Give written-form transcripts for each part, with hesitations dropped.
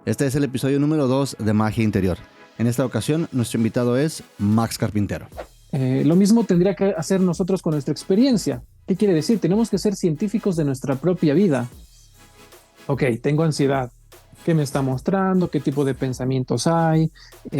Este es el episodio número 2 de Magia Interior. En esta ocasión, nuestro invitado es Max Carpintero. Lo mismo tendría que hacer nosotros con nuestra experiencia. ¿Qué quiere decir? Tenemos que ser científicos de nuestra propia vida. Ok, tengo ansiedad. ¿Qué me está mostrando? ¿Qué tipo de pensamientos hay?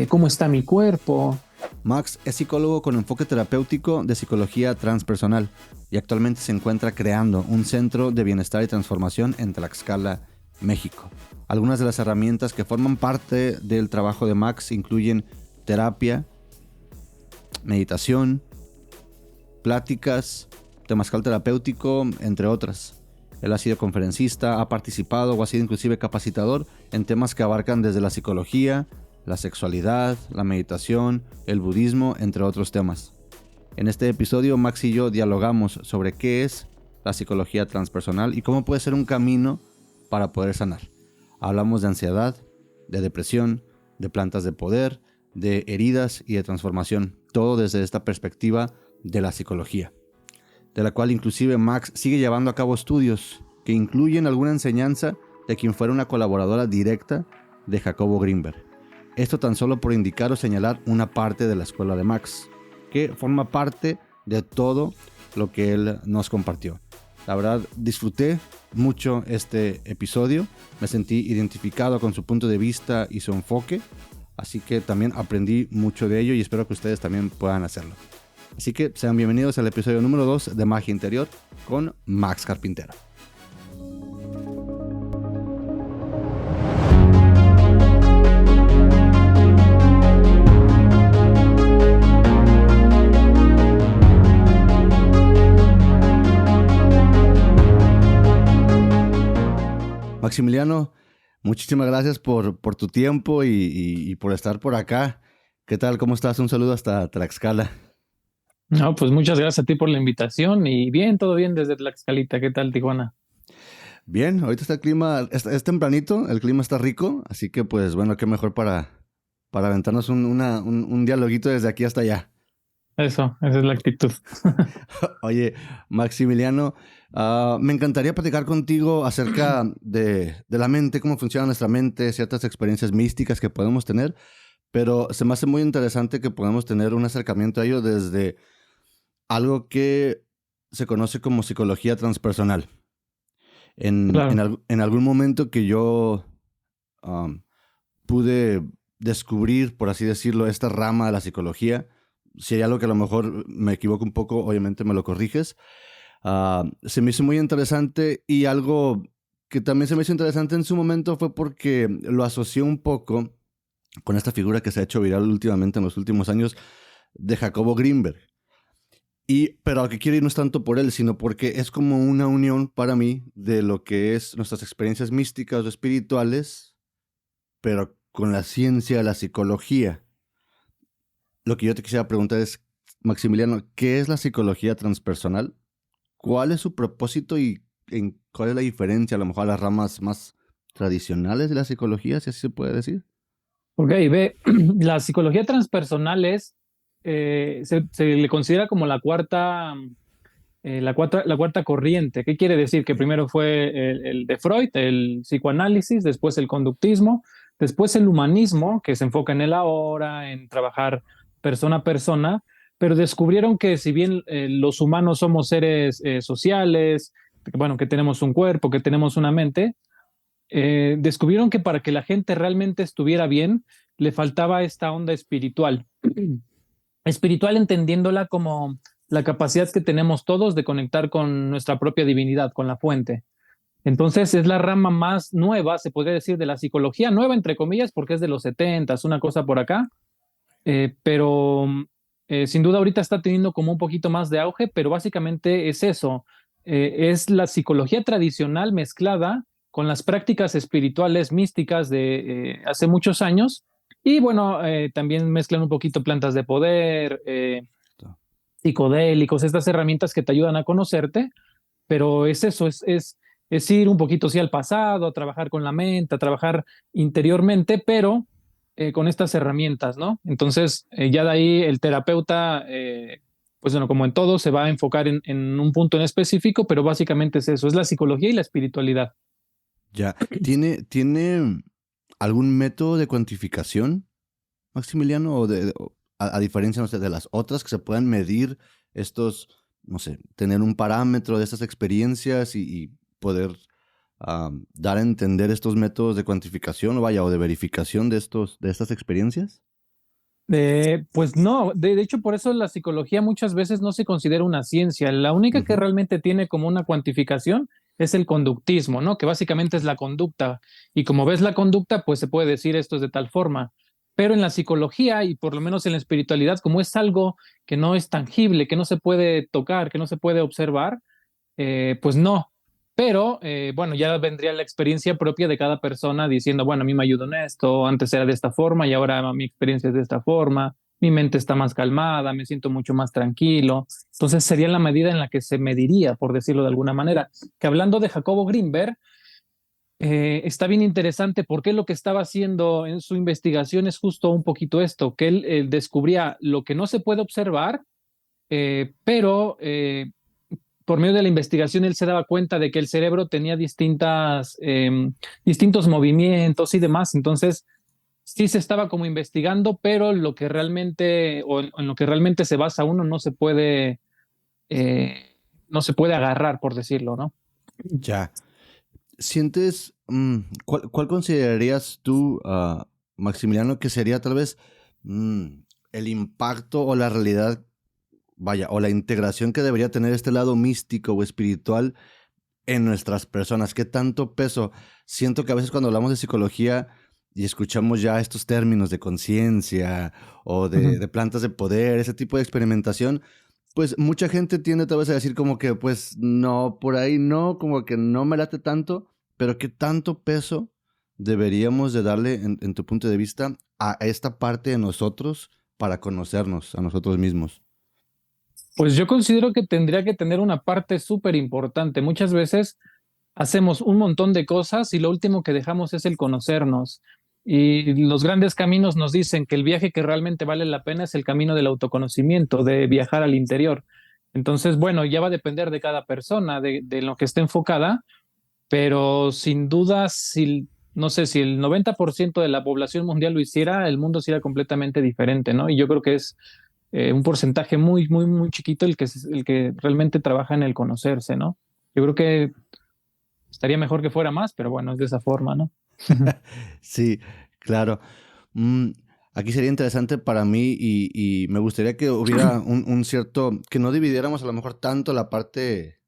¿Cómo está mi cuerpo? Max es psicólogo con enfoque terapéutico de psicología transpersonal y actualmente se encuentra creando un centro de bienestar y transformación en Tlaxcala, México. Algunas de las herramientas que forman parte del trabajo de Max incluyen terapia, meditación, pláticas, temazcal terapéutico, entre otras. Él ha sido conferencista, ha participado o ha sido inclusive capacitador en temas que abarcan desde la psicología, la sexualidad, la meditación, el budismo, entre otros temas. En este episodio, Max y yo dialogamos sobre qué es la psicología transpersonal y cómo puede ser un camino para poder sanar. Hablamos de ansiedad, de depresión, de plantas de poder, de heridas y de transformación, todo desde esta perspectiva de la psicología, de la cual inclusive Max sigue llevando a cabo estudios que incluyen alguna enseñanza de quien fuera una colaboradora directa de Jacobo Greenberg. Esto tan solo por indicar o señalar una parte de la escuela de Max, que forma parte de todo lo que él nos compartió. La verdad, disfruté mucho este episodio, me sentí identificado con su punto de vista y su enfoque, así que también aprendí mucho de ello y espero que ustedes también puedan hacerlo. Así que sean bienvenidos al episodio número 2 de Magia Interior con Max Carpintero. Maximiliano, muchísimas gracias por tu tiempo y por estar por acá. ¿Qué tal? ¿Cómo estás? Un saludo hasta Tlaxcala. No, pues muchas gracias a ti por la invitación y bien, todo bien desde Tlaxcalita. ¿Qué tal, Tijuana? Bien, ahorita está el clima, es tempranito, el clima está rico, así que pues bueno, qué mejor para aventarnos un dialoguito desde aquí hasta allá. Eso, esa es la actitud. Oye, Maximiliano, me encantaría platicar contigo acerca de la mente, cómo funciona nuestra mente, ciertas experiencias místicas que podemos tener, pero se me hace muy interesante que podamos tener un acercamiento a ello desde algo que se conoce como psicología transpersonal. Claro. En algún momento que yo pude descubrir, por así decirlo, esta rama de la psicología, si hay algo que a lo mejor me equivoco un poco, obviamente me lo corriges. Se me hizo muy interesante y algo que también se me hizo interesante en su momento fue porque lo asocié un poco con esta figura que se ha hecho viral últimamente en los últimos años de Jacobo Greenberg. Pero a lo que quiero ir no es tanto por él, sino porque es como una unión para mí de lo que es nuestras experiencias místicas o espirituales, pero con la ciencia, la psicología. Lo que yo te quisiera preguntar es, Maximiliano, ¿qué es la psicología transpersonal? ¿Cuál es su propósito y cuál es la diferencia a lo mejor a las ramas más tradicionales de la psicología, si así se puede decir? Ok, ve, la psicología transpersonal se le considera como la cuarta corriente. ¿Qué quiere decir? Que primero fue el de Freud, el psicoanálisis, después el conductismo, después el humanismo, que se enfoca en el ahora, en trabajar persona a persona, pero descubrieron que si bien los humanos somos seres sociales, bueno, que tenemos un cuerpo, que tenemos una mente, descubrieron que para que la gente realmente estuviera bien, le faltaba esta onda espiritual. Espiritual entendiéndola como la capacidad que tenemos todos de conectar con nuestra propia divinidad, con la fuente. Entonces es la rama más nueva, se podría decir, de la psicología, nueva entre comillas, porque es de los 70, una cosa por acá, pero sin duda ahorita está teniendo como un poquito más de auge, pero básicamente es eso, es la psicología tradicional mezclada con las prácticas espirituales místicas de hace muchos años. Y bueno, también mezclan un poquito plantas de poder, psicodélicos, estas herramientas que te ayudan a conocerte, pero es eso, es ir un poquito sí al pasado, a trabajar con la mente, a trabajar interiormente, pero con estas herramientas, ¿no? Entonces, ya de ahí el terapeuta, pues bueno, como en todo, se va a enfocar en un punto en específico, pero básicamente es eso, es la psicología y la espiritualidad. Ya, tiene algún método de cuantificación, Maximiliano, a diferencia, no sé, de las otras que se puedan medir estos, no sé, tener un parámetro de estas experiencias y poder dar a entender estos métodos de cuantificación o vaya, o de verificación de estas experiencias? Pues no, de hecho por eso la psicología muchas veces no se considera una ciencia. La única que Ujú. realmente tiene como una cuantificación es el conductismo, ¿no? Que básicamente es la conducta. Y como ves la conducta, pues se puede decir esto es de tal forma. Pero en la psicología y por lo menos en la espiritualidad, como es algo que no es tangible, que no se puede tocar, que no se puede observar, pues no. Pero bueno, ya vendría la experiencia propia de cada persona diciendo, bueno, a mí me ayudó en esto, antes era de esta forma y ahora mi experiencia es de esta forma, mi mente está más calmada, me siento mucho más tranquilo. Entonces sería la medida en la que se mediría, por decirlo de alguna manera. Que hablando de Jacobo Greenberg, está bien interesante porque lo que estaba haciendo en su investigación es justo un poquito esto, que él descubría lo que no se puede observar, pero por medio de la investigación él se daba cuenta de que el cerebro tenía distintos movimientos y demás. Entonces, sí se estaba como investigando, pero lo que realmente, o en lo que realmente se basa uno, no se puede agarrar, por decirlo, ¿no? Ya. ¿Sientes, cuál considerarías tú, Maximiliano, que sería tal vez mm, el impacto o la realidad, vaya, o la integración que debería tener este lado místico o espiritual en nuestras personas? ¿Qué tanto peso? Siento que a veces cuando hablamos de psicología y escuchamos ya estos términos de conciencia o Ujú. de plantas de poder, ese tipo de experimentación, pues mucha gente tiende tal vez a decir como que, pues no, por ahí no, como que no me late tanto, pero ¿qué tanto peso deberíamos de darle, en tu punto de vista, a esta parte de nosotros para conocernos a nosotros mismos? Pues yo considero que tendría que tener una parte súper importante. Muchas veces hacemos un montón de cosas y lo último que dejamos es el conocernos. Y los grandes caminos nos dicen que el viaje que realmente vale la pena es el camino del autoconocimiento, de viajar al interior. Entonces, bueno, ya va a depender de cada persona, de lo que esté enfocada, pero sin duda, si, no sé, si el 90% de la población mundial lo hiciera, el mundo sería completamente diferente, ¿no? Y yo creo que es un porcentaje muy, muy, muy chiquito el que realmente trabaja en el conocerse, ¿no? Yo creo que estaría mejor que fuera más, pero bueno, es de esa forma, ¿no? Sí, claro. Mm, aquí sería interesante para mí y me gustaría que hubiera un cierto, que no dividiéramos a lo mejor tanto la parte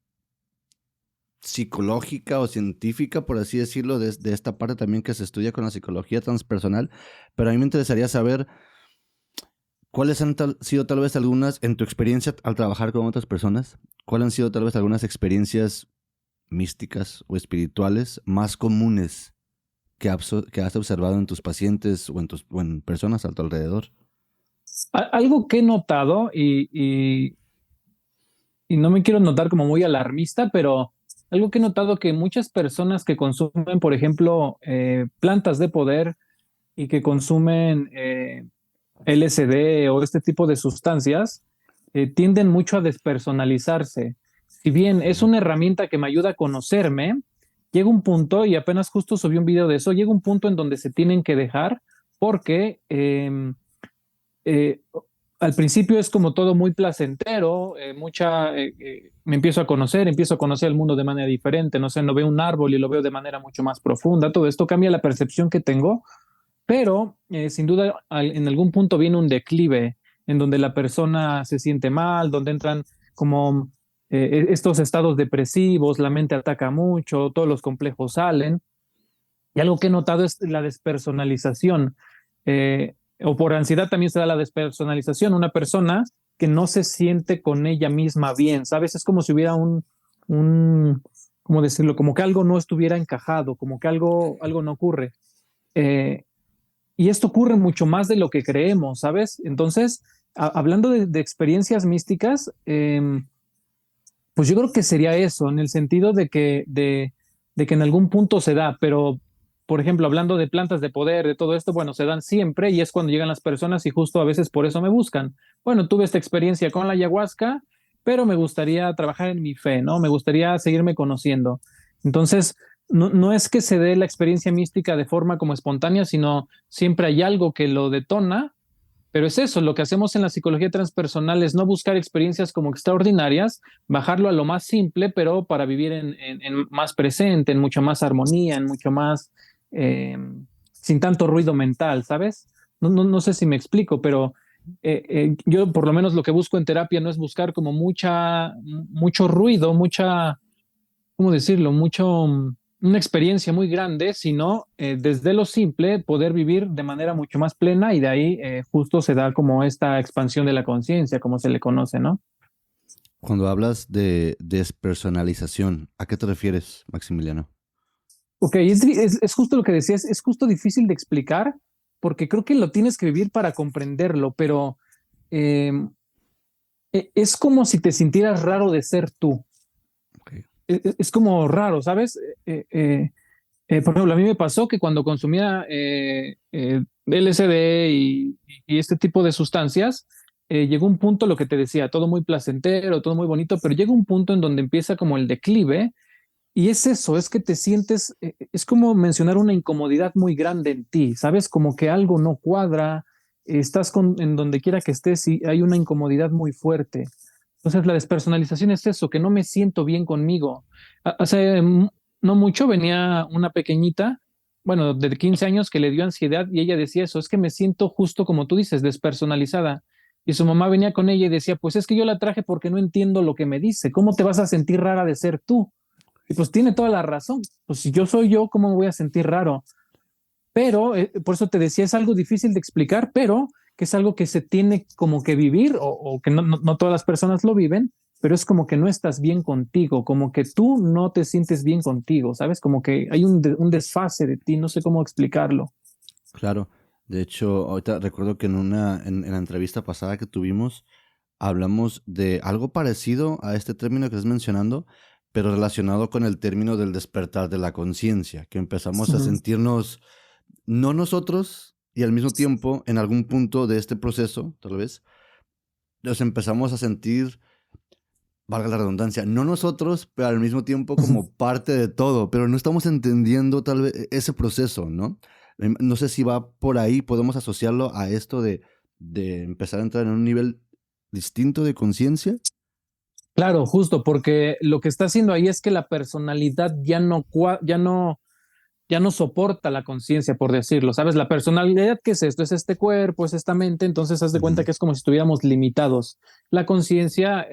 psicológica o científica, por así decirlo, de esta parte también que se estudia con la psicología transpersonal, pero a mí me interesaría saber cuáles han sido tal vez algunas, en tu experiencia al trabajar con otras personas, cuáles han sido tal vez algunas experiencias místicas o espirituales más comunes que has observado en tus pacientes o en personas a tu alrededor. Algo que he notado y no me quiero notar como muy alarmista, pero algo que he notado que muchas personas que consumen, por ejemplo, plantas de poder y que consumen LSD o este tipo de sustancias, tienden mucho a despersonalizarse. Si bien es Ujú. una herramienta que me ayuda a conocerme, llega un punto, y apenas justo subí un video de eso, llega un punto en donde se tienen que dejar porque eh, al principio es como todo muy placentero, me empiezo a conocer el mundo de manera diferente, no sé, no veo un árbol y lo veo de manera mucho más profunda, todo esto cambia la percepción que tengo, pero sin duda en algún punto viene un declive en donde la persona se siente mal, donde entran como estos estados depresivos, la mente ataca mucho, todos los complejos salen. Y algo que he notado es la despersonalización. O por ansiedad también se da la despersonalización. Una persona que no se siente con ella misma bien, ¿sabes? Es como si hubiera un ¿cómo decirlo? Como que algo no estuviera encajado, como que algo no ocurre. Eh, y esto ocurre mucho más de lo que creemos, ¿sabes? Entonces, hablando de experiencias místicas, pues yo creo que sería eso, en el sentido de que en algún punto se da, pero por ejemplo, hablando de plantas de poder, de todo esto, bueno, se dan siempre y es cuando llegan las personas y justo a veces por eso me buscan. Bueno, tuve esta experiencia con la ayahuasca, pero me gustaría trabajar en mi fe, ¿no? Me gustaría seguirme conociendo. Entonces, no es que se dé la experiencia mística de forma como espontánea, sino siempre hay algo que lo detona. Pero es eso, lo que hacemos en la psicología transpersonal es no buscar experiencias como extraordinarias, bajarlo a lo más simple, pero para vivir en más presente, en mucha más armonía, en mucho más, eh, sin tanto ruido mental, ¿sabes? No sé si me explico, pero yo por lo menos lo que busco en terapia no es buscar como mucho ruido, ¿cómo decirlo? Una experiencia muy grande, sino desde lo simple poder vivir de manera mucho más plena y de ahí justo se da como esta expansión de la conciencia, como se le conoce, ¿no? Cuando hablas de despersonalización, ¿a qué te refieres, Maximiliano? Ok, es justo lo que decías, es justo difícil de explicar porque creo que lo tienes que vivir para comprenderlo, pero eh, es como si te sintieras raro de ser tú. Ok. Es como raro, ¿sabes? Por ejemplo, a mí me pasó que cuando consumía LSD y este tipo de sustancias, llegó un punto, lo que te decía, todo muy placentero, todo muy bonito, pero llega un punto en donde empieza como el declive y es eso, es que te sientes, es como mencionar una incomodidad muy grande en ti, ¿sabes? Como que algo no cuadra, en donde quiera que estés y hay una incomodidad muy fuerte. Entonces la despersonalización es eso, que no me siento bien conmigo. Hace no mucho venía una pequeñita, bueno, de 15 años que le dio ansiedad y ella decía eso, es que me siento justo como tú dices, despersonalizada. Y su mamá venía con ella y decía, pues es que yo la traje porque no entiendo lo que me dice. ¿Cómo te vas a sentir rara de ser tú? Y pues tiene toda la razón. Pues si yo soy yo, ¿cómo me voy a sentir raro? Pero, por eso te decía, es algo difícil de explicar, pero que es algo que se tiene como que vivir o que no todas las personas lo viven, pero es como que no estás bien contigo, como que tú no te sientes bien contigo, ¿sabes? Como que hay un desfase de ti, no sé cómo explicarlo. Claro. De hecho, ahorita recuerdo que en la entrevista pasada que tuvimos, hablamos de algo parecido a este término que estás mencionando, pero relacionado con el término del despertar de la conciencia, que empezamos a Ujú. sentirnos no nosotros y al mismo tiempo en algún punto de este proceso, tal vez, nos empezamos a sentir, valga la redundancia, no nosotros, pero al mismo tiempo como parte de todo, pero no estamos entendiendo tal vez ese proceso, ¿no? No sé si va por ahí, podemos asociarlo a esto de empezar a entrar en un nivel distinto de conciencia. Claro, justo, porque lo que está haciendo ahí es que la personalidad ya no soporta la conciencia, por decirlo, ¿sabes? La personalidad, ¿qué es esto? Es este cuerpo, es esta mente, entonces haz de cuenta Ujú. que es como si estuviéramos limitados. La conciencia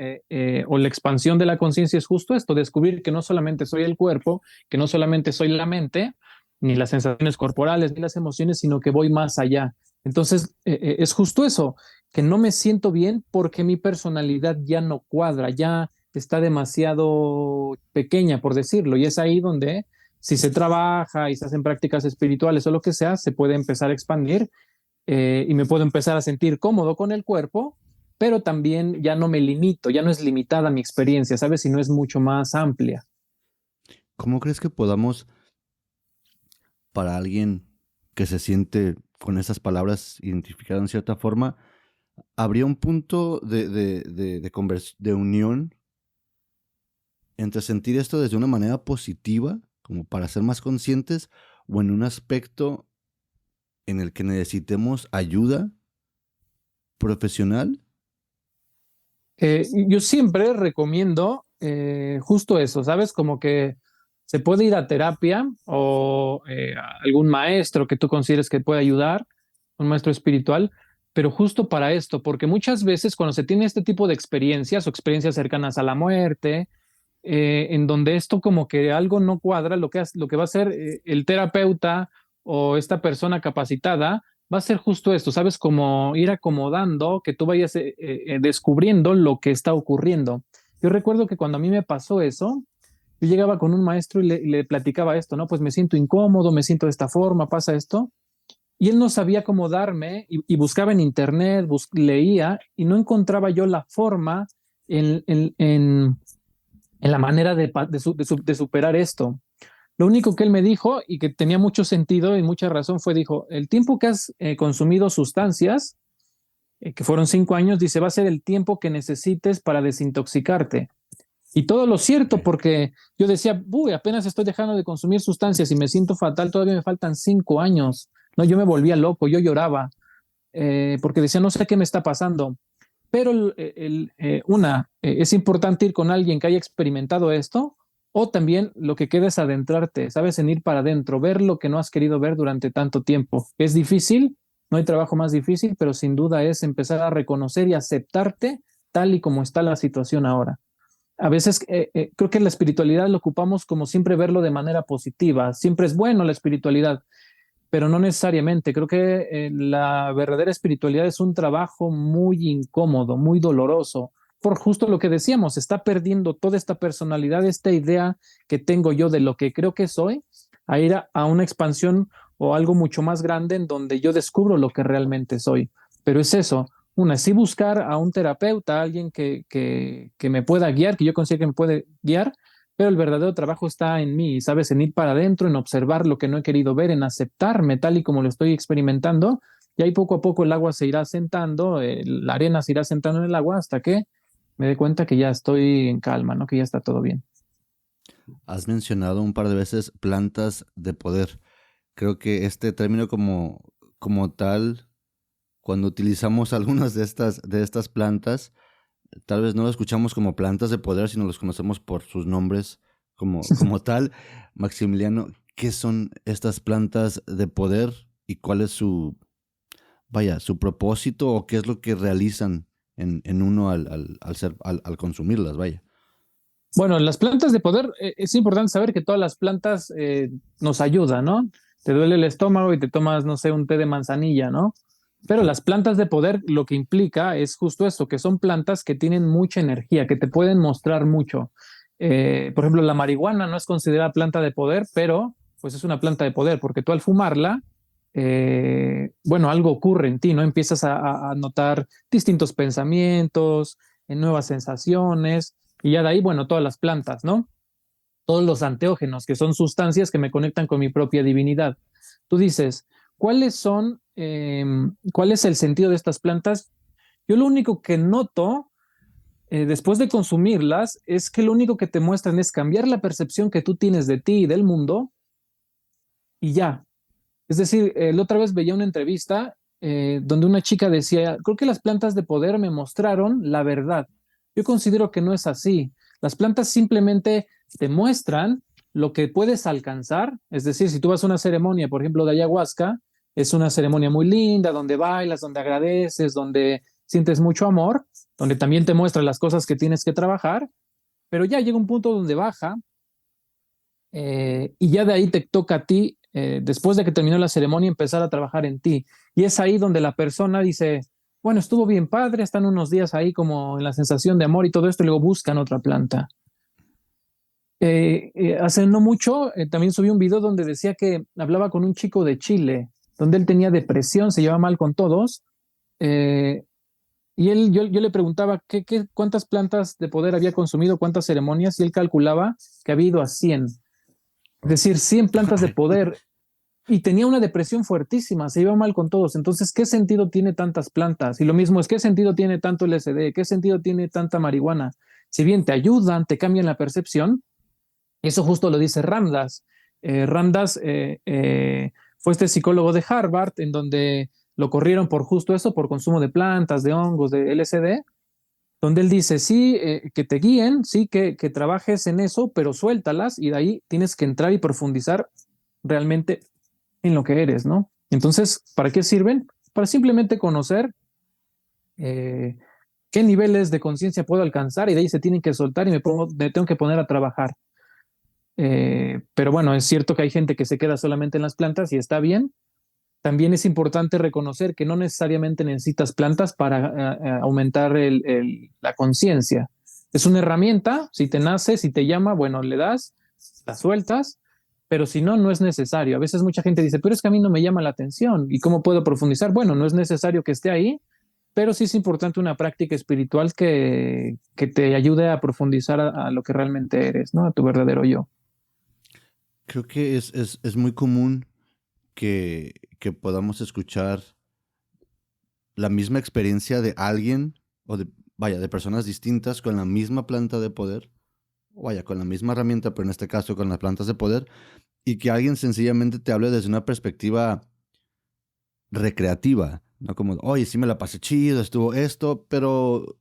o la expansión de la conciencia es justo esto, descubrir que no solamente soy el cuerpo, que no solamente soy la mente, ni las sensaciones corporales, ni las emociones, sino que voy más allá. Entonces, es justo eso, que no me siento bien porque mi personalidad ya no cuadra, ya está demasiado pequeña, por decirlo, y es ahí donde si se trabaja y se hacen prácticas espirituales o lo que sea, se puede empezar a expandir y me puedo empezar a sentir cómodo con el cuerpo, pero también ya no me limito, ya no es limitada mi experiencia, ¿sabes? Sino es mucho más amplia. ¿Cómo crees que podamos, para alguien que se siente con esas palabras identificado en cierta forma, habría un punto de unión entre sentir esto desde una manera positiva, como para ser más conscientes, o en un aspecto en el que necesitemos ayuda profesional? Yo siempre recomiendo justo eso, ¿sabes? Como que se puede ir a terapia o a algún maestro que tú consideres que puede ayudar, un maestro espiritual, pero justo para esto, porque muchas veces cuando se tiene este tipo de experiencias o experiencias cercanas a la muerte, en donde esto como que algo no cuadra, lo que va a hacer el terapeuta o esta persona capacitada va a ser justo esto, ¿sabes? Como ir acomodando, que tú vayas descubriendo lo que está ocurriendo. Yo recuerdo que cuando a mí me pasó eso, yo llegaba con un maestro y le platicaba esto, ¿no? Pues me siento incómodo, me siento de esta forma, pasa esto. Y él no sabía cómo darme y buscaba en internet, leía y no encontraba yo la forma en la manera de superar esto. Lo único que él me dijo y que tenía mucho sentido y mucha razón fue, dijo, el tiempo que has consumido sustancias, que fueron 5 años, dice, va a ser el tiempo que necesites para desintoxicarte. Y todo lo cierto, Ok. porque yo decía, uy, apenas estoy dejando de consumir sustancias y me siento fatal, todavía me faltan 5 años. No, yo me volvía loco, yo lloraba, porque decía, no sé qué me está pasando. Pero es importante ir con alguien que haya experimentado esto, o también lo que queda es adentrarte, ¿sabes? En ir para adentro, ver lo que no has querido ver durante tanto tiempo. Es difícil, no hay trabajo más difícil, pero sin duda es empezar a reconocer y aceptarte tal y como está la situación ahora. A veces creo que la espiritualidad lo ocupamos como siempre verlo de manera positiva. Siempre es bueno la espiritualidad, pero no necesariamente. Creo que la verdadera espiritualidad es un trabajo muy incómodo, muy doloroso, por justo lo que decíamos, está perdiendo toda esta personalidad, esta idea que tengo yo de lo que creo que soy, a ir a una expansión o algo mucho más grande en donde yo descubro lo que realmente soy. Pero es eso, una, sí buscar a un terapeuta, a alguien que me pueda guiar, que yo considero que me puede guiar, pero el verdadero trabajo está en mí, ¿sabes? En ir para adentro, en observar lo que no he querido ver, en aceptarme tal y como lo estoy experimentando. Y ahí poco a poco el agua se irá sentando, la arena se irá sentando en el agua hasta que me dé cuenta que ya estoy en calma, ¿no? Que ya está todo bien. Has mencionado un par de veces plantas de poder. Creo que este término como tal, cuando utilizamos algunas de estas plantas, tal vez no lo escuchamos como plantas de poder, sino los conocemos por sus nombres como tal. Maximiliano, ¿qué son estas plantas de poder y cuál es su propósito o qué es lo que realizan en uno al consumirlas, vaya? Bueno, las plantas de poder, es importante saber que todas las plantas nos ayudan, ¿no? Te duele el estómago y te tomas, no sé, un té de manzanilla, ¿no? Pero Ok. las plantas de poder lo que implica es justo eso, que son plantas que tienen mucha energía, que te pueden mostrar mucho. Por ejemplo, la marihuana no es considerada planta de poder, pero pues es una planta de poder, porque tú al fumarla, bueno, algo ocurre en ti, ¿no? Empiezas a notar distintos pensamientos, nuevas sensaciones, y ya de ahí, bueno, todas las plantas, ¿no? Todos los anteógenos, que son sustancias que me conectan con mi propia divinidad. Tú dices, ¿cuál es el sentido de estas plantas? Yo lo único que noto después de consumirlas es que lo único que te muestran es cambiar la percepción que tú tienes de ti y del mundo y ya. Es decir, la otra vez veía una entrevista donde una chica decía, creo que las plantas de poder me mostraron la verdad. Yo considero que no es así. Las plantas simplemente te muestran lo que puedes alcanzar. Es decir, si tú vas a una ceremonia, por ejemplo, de ayahuasca, es una ceremonia muy linda, donde bailas, donde agradeces, donde sientes mucho amor, donde también te muestra las cosas que tienes que trabajar, pero ya llega un punto donde baja y ya de ahí te toca a ti, después de que terminó la ceremonia, empezar a trabajar en ti. Y es ahí donde la persona dice, bueno, estuvo bien padre, están unos días ahí como en la sensación de amor y todo esto, y luego buscan otra planta. Hace no mucho también subí un video donde decía que hablaba con un chico de Chile, donde él tenía depresión, se llevaba mal con todos, eh, y yo le preguntaba cuántas plantas de poder había consumido, cuántas ceremonias, y él calculaba que había ido a 100. Es decir, 100 plantas de poder y tenía una depresión fuertísima, se iba mal con todos. Entonces, ¿qué sentido tiene tantas plantas? Y lo mismo es, ¿qué sentido tiene tanto LSD? ¿Qué sentido tiene tanta marihuana? Si bien te ayudan, te cambian la percepción, eso justo lo dice Ramdas. Ramdas fue este psicólogo de Harvard en donde lo corrieron por justo eso, por consumo de plantas, de hongos, de LSD, donde él dice, sí, que te guíen, sí, que trabajes en eso, pero suéltalas y de ahí tienes que entrar y profundizar realmente en lo que eres, ¿no? Entonces, ¿para qué sirven? Para simplemente conocer eh, qué niveles de conciencia puedo alcanzar y de ahí se tienen que soltar y me tengo que poner a trabajar. Pero bueno, es cierto que hay gente que se queda solamente en las plantas y está bien. También es importante reconocer que no necesariamente necesitas plantas para aumentar la conciencia. Es una herramienta, si te nace, si te llama, bueno, le das, la sueltas, pero si no, no es necesario. A veces mucha gente dice, pero es que a mí no me llama la atención. ¿Y cómo puedo profundizar? Bueno, no es necesario que esté ahí, pero sí es importante una práctica espiritual que te ayude a profundizar a lo que realmente eres, ¿no? A tu verdadero yo. Creo que es muy común que podamos escuchar la misma experiencia de alguien, vaya, de personas distintas con la misma planta de poder, o vaya, con la misma herramienta, pero en este caso con las plantas de poder, y que alguien sencillamente te hable desde una perspectiva recreativa, ¿no? Como, oye, sí me la pasé chido, estuvo esto, pero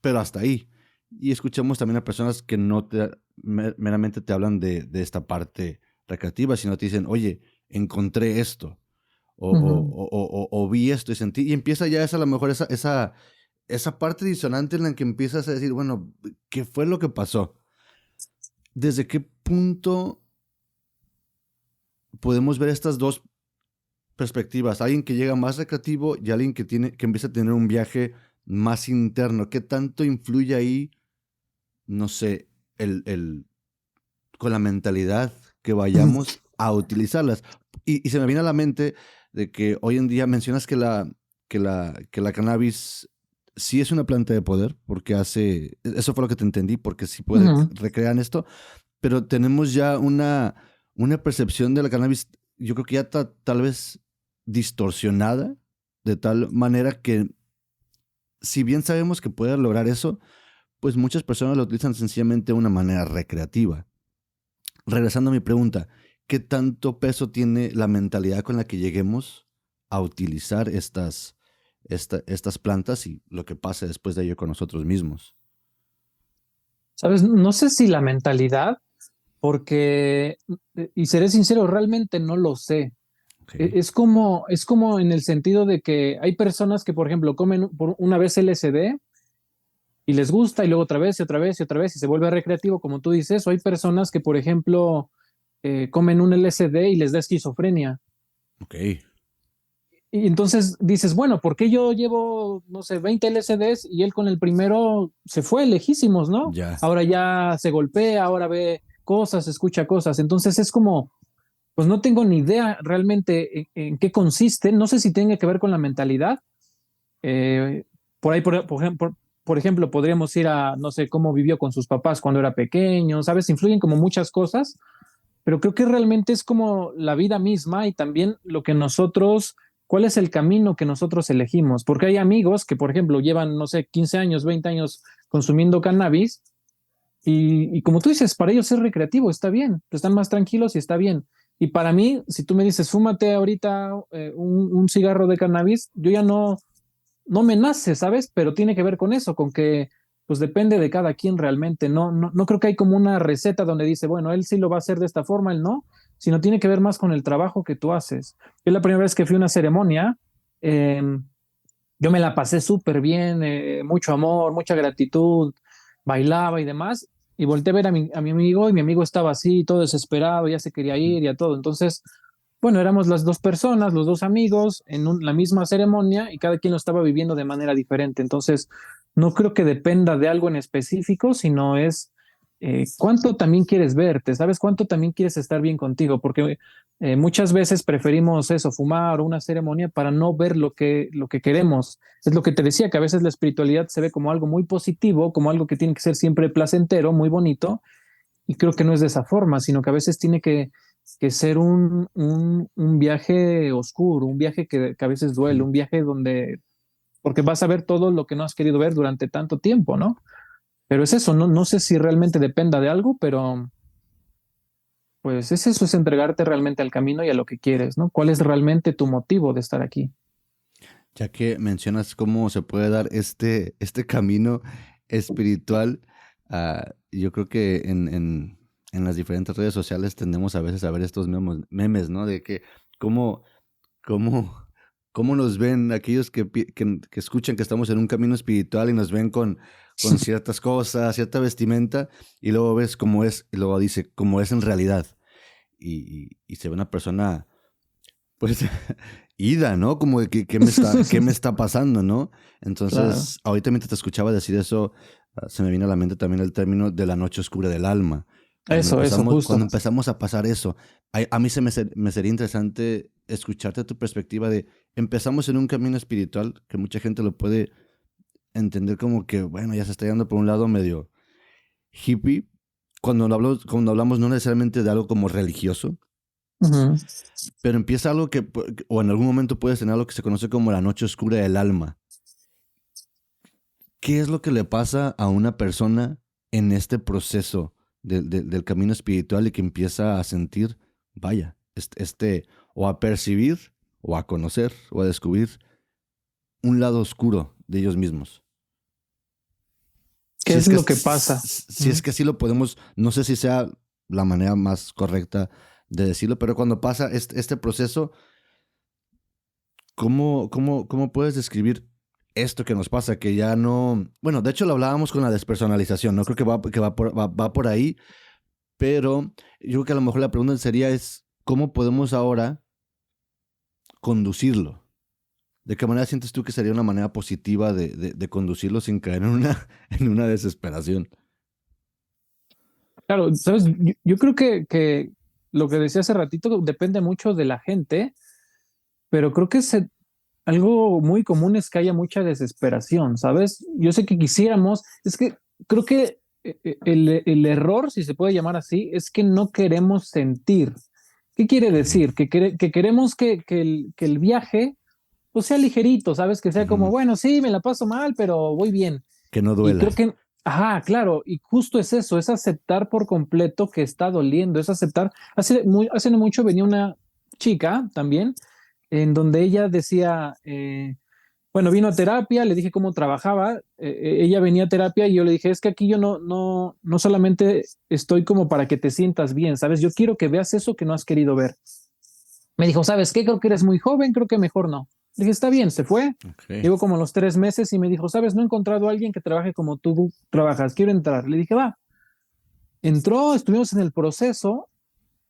hasta ahí. Y escuchamos también a personas que no meramente te hablan de esta parte recreativa, sino te dicen, oye, encontré esto, Ujú. o vi esto y sentí, y empieza ya esa, a lo mejor esa parte disonante en la que empiezas a decir, bueno, ¿qué fue lo que pasó? ¿Desde qué punto podemos ver estas dos perspectivas? Alguien que llega más recreativo y alguien que empieza a tener un viaje más interno. ¿Qué tanto influye ahí, no sé, el con la mentalidad que Ujú. vayamos a utilizarlas? Y se me viene a la mente de que hoy en día mencionas que la cannabis sí es una planta de poder, porque eso fue lo que te entendí, porque sí puede Ujú. recrear esto, pero tenemos ya una percepción de la cannabis, yo creo que ya tal vez distorsionada, de tal manera que si bien sabemos que puede lograr eso, pues muchas personas lo utilizan sencillamente de una manera recreativa. Regresando a mi pregunta, ¿qué tanto peso tiene la mentalidad con la que lleguemos a utilizar estas plantas y lo que pase después de ello con nosotros mismos? ¿Sabes? No sé si la mentalidad, porque, y seré sincero, realmente no lo sé. Ok. Es como en el sentido de que hay personas que, por ejemplo, comen por una vez LSD y les gusta y luego otra vez y otra vez y otra vez y se vuelve recreativo, como tú dices, o hay personas que, por ejemplo, comen un LSD y les da esquizofrenia. Ok. Y entonces dices, bueno, ¿por qué yo llevo, no sé, 20 LSDs y él con el primero se fue lejísimos, ¿no? Ya. Ahora ya se golpea, ahora ve cosas, escucha cosas. Entonces es como, pues no tengo ni idea realmente en qué consiste. No sé si tiene que ver con la mentalidad. Eh, por ahí, por ejemplo, podríamos ir a, no sé, cómo vivió con sus papás cuando era pequeño, ¿sabes? Influyen como muchas cosas, pero creo que realmente es como la vida misma y también lo que nosotros, cuál es el camino que nosotros elegimos, porque hay amigos que, por ejemplo, llevan, no sé, 15 años, 20 años consumiendo cannabis y como tú dices, para ellos es recreativo, está bien, están más tranquilos y está bien. Y para mí, si tú me dices, fúmate ahorita un cigarro de cannabis, yo ya no me nace, ¿sabes? Pero tiene que ver con eso, con que pues depende de cada quien realmente. No creo que hay como una receta donde dice, bueno, él sí lo va a hacer de esta forma, él no, sino tiene que ver más con el trabajo que tú haces. Yo la primera vez que fui a una ceremonia, eh, yo me la pasé súper bien, mucho amor, mucha gratitud, bailaba y demás, y volteé a ver a mi amigo y mi amigo estaba así, todo desesperado, ya se quería Ujú. ir y a todo. Entonces, bueno, éramos las dos personas, los dos amigos, en la misma ceremonia y cada quien lo estaba viviendo de manera diferente. Entonces, no creo que dependa de algo en específico, sino es cuánto también quieres verte, ¿sabes? Cuánto también quieres estar bien contigo, porque muchas veces preferimos eso, fumar o una ceremonia para no ver lo que queremos. Es lo que te decía, que a veces la espiritualidad se ve como algo muy positivo, como algo que tiene que ser siempre placentero, muy bonito, y creo que no es de esa forma, sino que a veces tiene que ser un viaje oscuro, un viaje que a veces duele, Ujú. un viaje donde, porque vas a ver todo lo que no has querido ver durante tanto tiempo, ¿no? Pero es eso, no sé si realmente dependa de algo, pero pues es eso, es entregarte realmente al camino y a lo que quieres, ¿no? ¿Cuál es realmente tu motivo de estar aquí? Ya que mencionas cómo se puede dar este camino espiritual, yo creo que en las diferentes redes sociales tendemos a veces a ver estos memes, ¿no? De que cómo, cómo, cómo nos ven aquellos que escuchan que estamos en un camino espiritual y nos ven con ciertas cosas, cierta vestimenta, y luego ves cómo es, y luego dice cómo es en realidad. Y se ve una persona pues, ida, ¿no? Como de que, ¿qué me está pasando, no? Claro, Entonces, ahorita mientras te escuchaba decir eso, se me vino a la mente también el término de la noche oscura del alma. Cuando eso, empezamos, justo. cuando empezamos a pasar eso, a mí me sería interesante escucharte tu perspectiva de, empezamos en un camino espiritual que mucha gente lo puede entender como que, bueno, ya se está yendo por un lado medio hippie, cuando hablamos no necesariamente de algo como religioso, Ujú. pero empieza algo o en algún momento puedes tener algo que se conoce como la noche oscura del alma. ¿Qué es lo que le pasa a una persona en este proceso? del camino espiritual y que empieza a sentir, vaya, o a percibir, o a conocer, o a descubrir un lado oscuro de ellos mismos. ¿Qué es lo que pasa? Si es que así lo podemos, no sé si sea la manera más correcta de decirlo, pero cuando pasa este proceso, ¿cómo puedes describir esto que nos pasa? Que ya no... Bueno, de hecho lo hablábamos con la despersonalización, no creo que va por ahí, pero yo creo que a lo mejor la pregunta sería es, ¿cómo podemos ahora conducirlo? ¿De qué manera sientes tú que sería una manera positiva de conducirlo sin caer en una desesperación? Claro, sabes, yo creo que lo que decía hace ratito depende mucho de la gente, pero creo que algo muy común es que haya mucha desesperación, ¿sabes? Yo sé que quisiéramos, es que creo que el error, si se puede llamar así, es que no queremos sentir. ¿Qué quiere Okay. decir? Que queremos que el viaje pues sea ligerito, ¿sabes? Que sea como, Ujú. bueno, sí, me la paso mal, pero voy bien. Que no Y duela. creo que, ajá, claro, y justo es eso, es aceptar por completo que está doliendo, es aceptar. Hace no mucho venía una chica también, en donde ella decía, bueno, vino a terapia, le dije cómo trabajaba, ella venía a terapia y yo le dije, es que aquí yo no solamente estoy como para que te sientas bien, ¿sabes? Yo quiero que veas eso que no has querido ver. Me dijo, ¿sabes qué? Creo que eres muy joven, creo que mejor no. Le dije, está bien, se fue. Okay. Llegó como a los 3 meses y me dijo, ¿sabes? No he encontrado a alguien que trabaje como tú trabajas, quiero entrar. Le dije, va. Entró, estuvimos en el proceso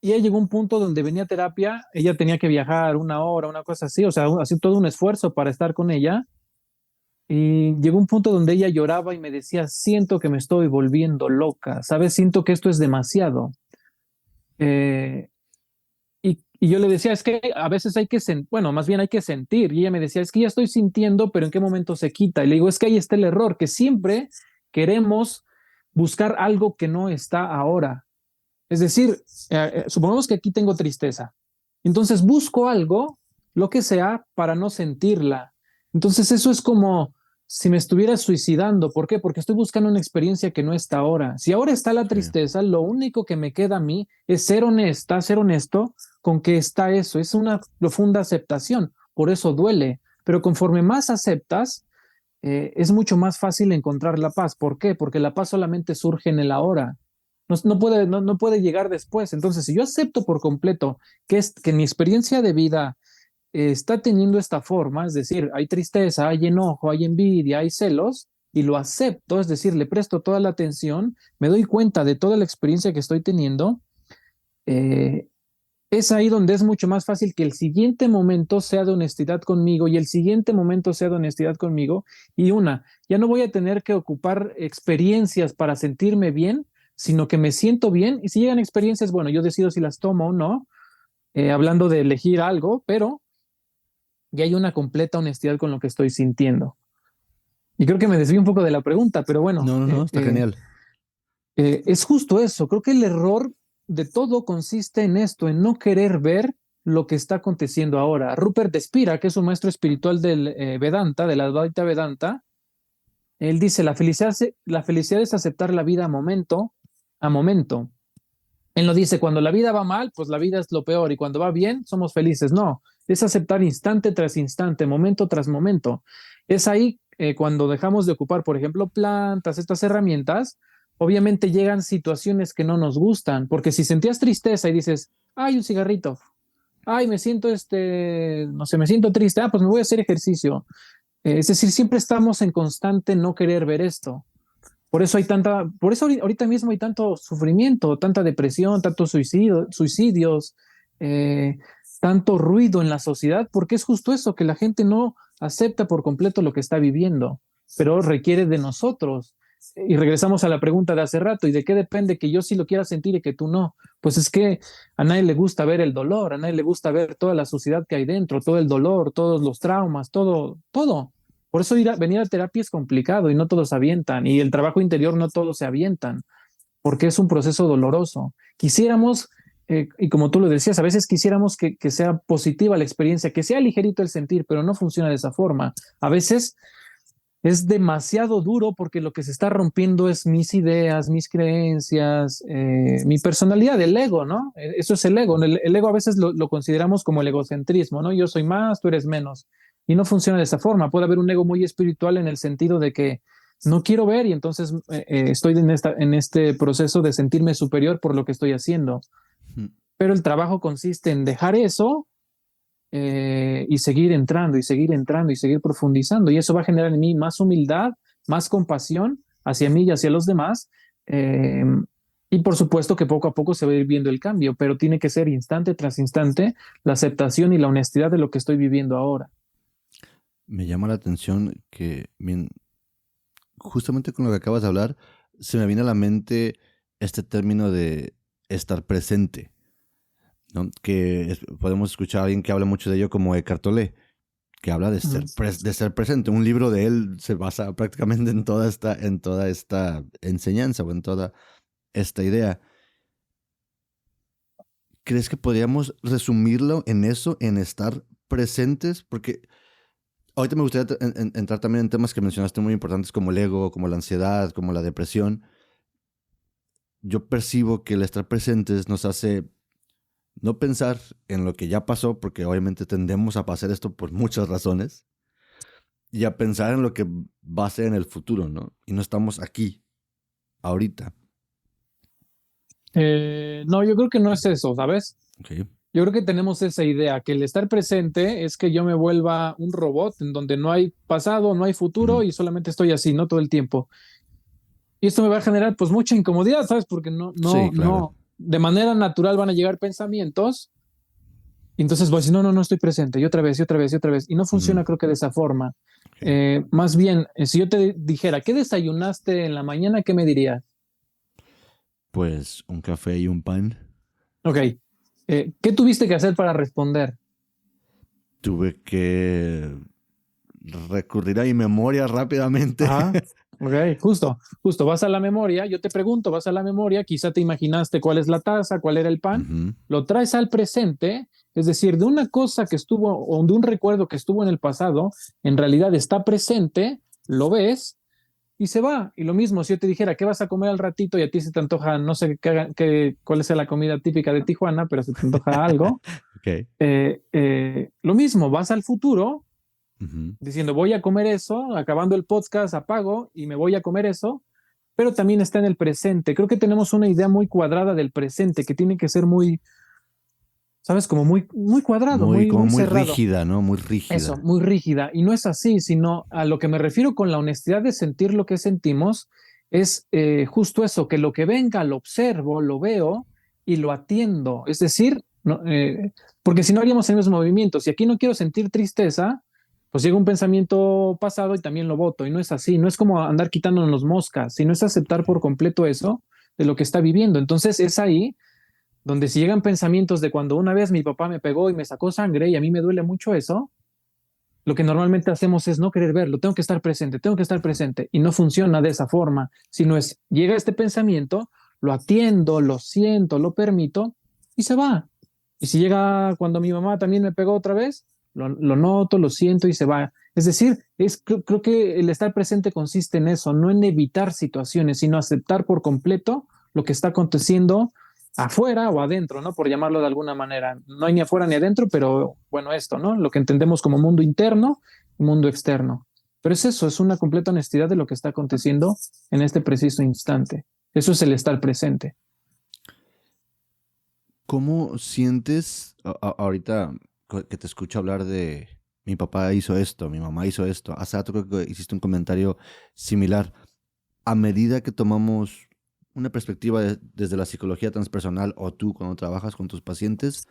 y ella llegó a un punto donde venía a terapia, ella tenía que viajar 1 hora, una cosa así, o sea, hacía todo un esfuerzo para estar con ella. Y llegó un punto donde ella lloraba y me decía, siento que me estoy volviendo loca, ¿sabes? Siento que esto es demasiado. Eh, y yo le decía, es que a veces hay que sentir, bueno, más bien hay que sentir. Y ella me decía, es que ya estoy sintiendo, pero ¿en qué momento se quita? Y le digo, es que ahí está el error, que siempre queremos buscar algo que no está ahora. Es decir, supongamos que aquí tengo tristeza. Entonces busco algo, lo que sea, para no sentirla. Entonces eso es como si me estuviera suicidando. ¿Por qué? Porque estoy buscando una experiencia que no está ahora. Si ahora está la Sí. tristeza, lo único que me queda a mí es ser honesta, ser honesto con que está eso. Es una profunda aceptación. Por eso duele. Pero conforme más aceptas, es mucho más fácil encontrar la paz. ¿Por qué? Porque la paz solamente surge en el ahora. No puede llegar después. Entonces, si yo acepto por completo que mi experiencia de vida está teniendo esta forma, es decir, hay tristeza, hay enojo, hay envidia, hay celos, y lo acepto, es decir, le presto toda la atención, me doy cuenta de toda la experiencia que estoy teniendo, eh, es ahí donde es mucho más fácil que el siguiente momento sea de honestidad conmigo y el siguiente momento sea de honestidad conmigo. Y ya no voy a tener que ocupar experiencias para sentirme bien, sino que me siento bien. Y si llegan experiencias, bueno, yo decido si las tomo o no, hablando de elegir algo, pero ya hay una completa honestidad con lo que estoy sintiendo. Y creo que me desvío un poco de la pregunta, pero bueno, No, no, no, está genial. es justo eso. Creo que el error de todo consiste en esto, en no querer ver lo que está aconteciendo ahora. Rupert Spira, que es un maestro espiritual del Vedanta, de la Advaita Vedanta, él dice, la felicidad es aceptar la vida momento a momento. Él no dice, cuando la vida va mal, pues la vida es lo peor, y cuando va bien, somos felices. No, es aceptar instante tras instante, momento tras momento. Es ahí cuando dejamos de ocupar, por ejemplo, plantas, estas herramientas, obviamente llegan situaciones que no nos gustan, porque si sentías tristeza y dices, ay, un cigarrito, ay, me siento, no sé, me siento triste, pues me voy a hacer ejercicio. Es decir, siempre estamos en constante no querer ver esto. Por eso ahorita mismo hay tanto sufrimiento, tanta depresión, tantos suicidios, eh, tanto ruido en la sociedad, porque es justo eso, que la gente no acepta por completo lo que está viviendo, pero requiere de nosotros. Y regresamos a la pregunta de hace rato, ¿y de qué depende que yo sí lo quiera sentir y que tú no? Pues es que a nadie le gusta ver el dolor, a nadie le gusta ver toda la suciedad que hay dentro, todo el dolor, todos los traumas, todo, todo. Por eso venir a terapia es complicado y no todos avientan, y el trabajo interior no todos se avientan, porque es un proceso doloroso. Quisiéramos, y como tú lo decías, a veces quisiéramos que sea positiva la experiencia, que sea ligerito el sentir, pero no funciona de esa forma. A veces es demasiado duro porque lo que se está rompiendo es mis ideas, mis creencias, mi personalidad, el ego, ¿no? Eso es el ego. El ego a veces lo consideramos como el egocentrismo, ¿no? Yo soy más, tú eres menos. Y no funciona de esa forma. Puede haber un ego muy espiritual en el sentido de que no quiero ver y entonces estoy en este proceso de sentirme superior por lo que estoy haciendo. Ujú. Pero el trabajo consiste en dejar eso y seguir entrando y seguir entrando y seguir profundizando. Y eso va a generar en mí más humildad, más compasión hacia mí y hacia los demás. eh, y por supuesto que poco a poco se va a ir viendo el cambio, pero tiene que ser instante tras instante la aceptación y la honestidad de lo que estoy viviendo ahora. Me llama la atención que justamente con lo que acabas de hablar, se me viene a la mente este término de estar presente, ¿no? Podemos escuchar a alguien que habla mucho de ello como Eckhart Tolle, que habla de Ujú. de ser presente. Un libro de él se basa prácticamente en toda esta enseñanza o en toda esta idea. ¿Crees que podríamos resumirlo en eso, en estar presentes? Porque ahorita me gustaría entrar también en temas que mencionaste muy importantes como el ego, como la ansiedad, como la depresión. Yo percibo que el estar presentes nos hace no pensar en lo que ya pasó, porque obviamente tendemos a pasar esto por muchas razones, y a pensar en lo que va a ser en el futuro, ¿no? Y no estamos aquí, ahorita. No, yo creo que no es eso, ¿sabes? Ok. Yo creo que tenemos esa idea, que el estar presente es que yo me vuelva un robot en donde no hay pasado, no hay futuro Ujú. y solamente estoy así, ¿no? Todo el tiempo. Y esto me va a generar pues mucha incomodidad, ¿sabes? Porque Sí, claro. de manera natural van a llegar pensamientos y entonces voy a decir, no, no, no estoy presente, y otra vez, y otra vez, y otra vez. Y no Ujú. funciona creo que de esa forma. Ok. Más bien, si yo te dijera, ¿qué desayunaste en la mañana? ¿Qué me dirías? Pues un café y un pan. Ok, ¿qué tuviste que hacer para responder? Tuve que recurrir a mi memoria rápidamente. Ajá. Ok, justo, vas a la memoria, yo te pregunto, vas a la memoria, quizá te imaginaste cuál es la taza, cuál era el pan, Ujú. lo traes al presente, es decir, de una cosa que estuvo o de un recuerdo que estuvo en el pasado, en realidad está presente, lo ves y se va. Y lo mismo, si yo te dijera, ¿qué vas a comer al ratito? Y a ti se te antoja, no sé cuál es la comida típica de Tijuana, pero se te antoja algo, Ok. lo mismo, vas al futuro Ujú. diciendo voy a comer eso, acabando el podcast apago y me voy a comer eso, pero también está en el presente. Creo que tenemos una idea muy cuadrada del presente que tiene que ser muy, sabes, como muy cuadrado, Como muy muy cerrado. rígida, ¿no? Muy Eso, rígida. muy rígida. Y no es así, sino a lo que me refiero con la honestidad de sentir lo que sentimos es justo eso, que lo que venga lo observo, lo veo y lo atiendo. Es decir, no, porque si no haríamos el mismo movimiento. Si aquí no quiero sentir tristeza, pues llega un pensamiento pasado y también lo voto. Y no es así, no es como andar quitándonos moscas, sino es aceptar por completo eso de lo que está viviendo. Entonces es ahí donde si llegan pensamientos de cuando una vez mi papá me pegó y me sacó sangre y a mí me duele mucho eso, lo que normalmente hacemos es no querer verlo, tengo que estar presente, y no funciona de esa forma, sino es, llega este pensamiento, lo atiendo, lo siento, lo permito y se va. Y si llega cuando mi mamá también me pegó otra vez, lo noto, lo siento y se va. Es decir, creo que el estar presente consiste en eso, no en evitar situaciones, sino aceptar por completo lo que está aconteciendo afuera o adentro, ¿no? Por llamarlo de alguna manera. No hay ni afuera ni adentro, pero bueno, esto, ¿no? Lo que entendemos como mundo interno y mundo externo. Pero es eso, es una completa honestidad de lo que está aconteciendo en este preciso instante. Eso es el estar presente. ¿Cómo sientes ahorita que te escucho hablar de mi papá hizo esto, mi mamá hizo esto? Hace rato creo que hiciste un comentario similar. A medida que tomamos una perspectiva desde la psicología transpersonal o tú cuando trabajas con tus pacientes,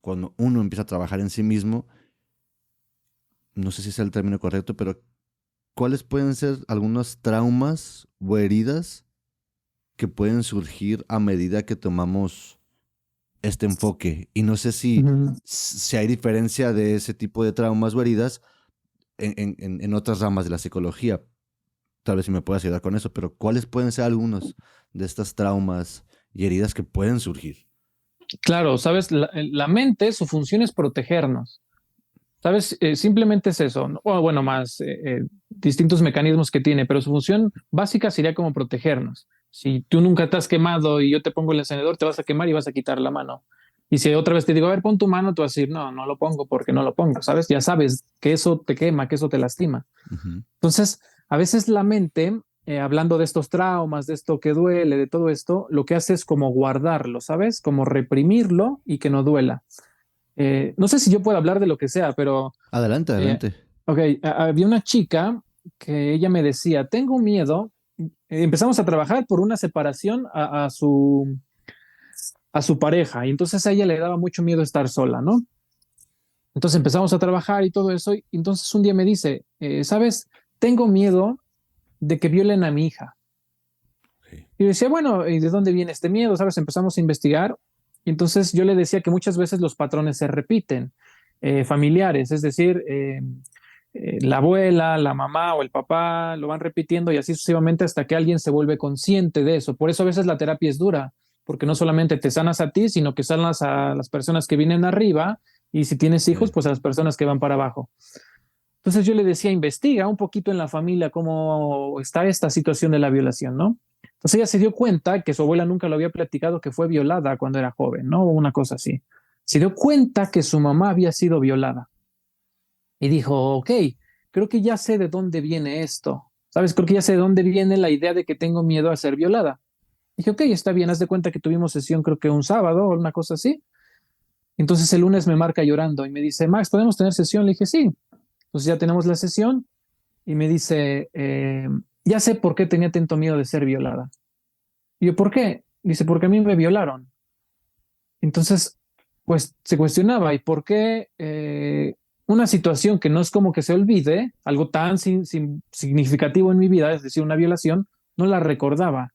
cuando uno empieza a trabajar en sí mismo, no sé si es el término correcto, pero ¿cuáles pueden ser algunos traumas o heridas que pueden surgir a medida que tomamos este enfoque? Y no sé Ujú. si hay diferencia de ese tipo de traumas o heridas en otras ramas de la psicología. Tal vez si me puedas ayudar con eso, pero ¿cuáles pueden ser algunos de estos traumas y heridas que pueden surgir? Claro, sabes, la mente, su función es protegernos. ¿Sabes? Simplemente es eso, ¿no? O bueno, más distintos mecanismos que tiene, pero su función básica sería como protegernos. Si tú nunca te has quemado y yo te pongo el encendedor, te vas a quemar y vas a quitar la mano. Y si otra vez te digo, a ver, pon tu mano, tú vas a decir, no, no lo pongo porque no lo pongo, ¿sabes? Ya sabes que eso te quema, que eso te lastima. Ujú. Entonces, a veces la mente, hablando de estos traumas, de esto que duele, de todo esto, lo que hace es como guardarlo, ¿sabes? Como reprimirlo y que no duela. No sé si yo puedo hablar de lo que sea, pero Adelante, eh, adelante. ok, había una chica que ella me decía, tengo miedo. Empezamos a trabajar por una separación a su pareja y entonces a ella le daba mucho miedo estar sola, ¿no? Entonces empezamos a trabajar y todo eso y entonces un día me dice, ¿sabes? Tengo miedo de que violen a mi hija. Ok. Y yo decía, bueno, ¿y de dónde viene este miedo? ¿Sabes? Empezamos a investigar y entonces yo le decía que muchas veces los patrones se repiten, familiares, es decir, la abuela, la mamá o el papá lo van repitiendo y así sucesivamente hasta que alguien se vuelve consciente de eso. Por eso a veces la terapia es dura, porque no solamente te sanas a ti, sino que sanas a las personas que vienen arriba y si tienes hijos, Sí. pues a las personas que van para abajo. Entonces yo le decía, investiga un poquito en la familia cómo está esta situación de la violación, ¿no? Entonces ella se dio cuenta que su abuela nunca lo había platicado, que fue violada cuando era joven, ¿no? O una cosa así. Se dio cuenta que su mamá había sido violada y dijo, ok, creo que ya sé de dónde viene esto. ¿Sabes? Creo que ya sé de dónde viene la idea de que tengo miedo a ser violada. Dije, ok, está bien, haz de cuenta que tuvimos sesión creo que un sábado o una cosa así. Entonces el lunes me marca llorando y me dice, Max, ¿podemos tener sesión? Le dije, sí. Entonces ya tenemos la sesión y me dice, ya sé por qué tenía tanto miedo de ser violada. Y yo, ¿por qué? Dice, porque a mí me violaron. Entonces, pues se cuestionaba, ¿y por qué una situación que no es como que se olvide, algo tan significativo en mi vida, es decir, una violación, no la recordaba?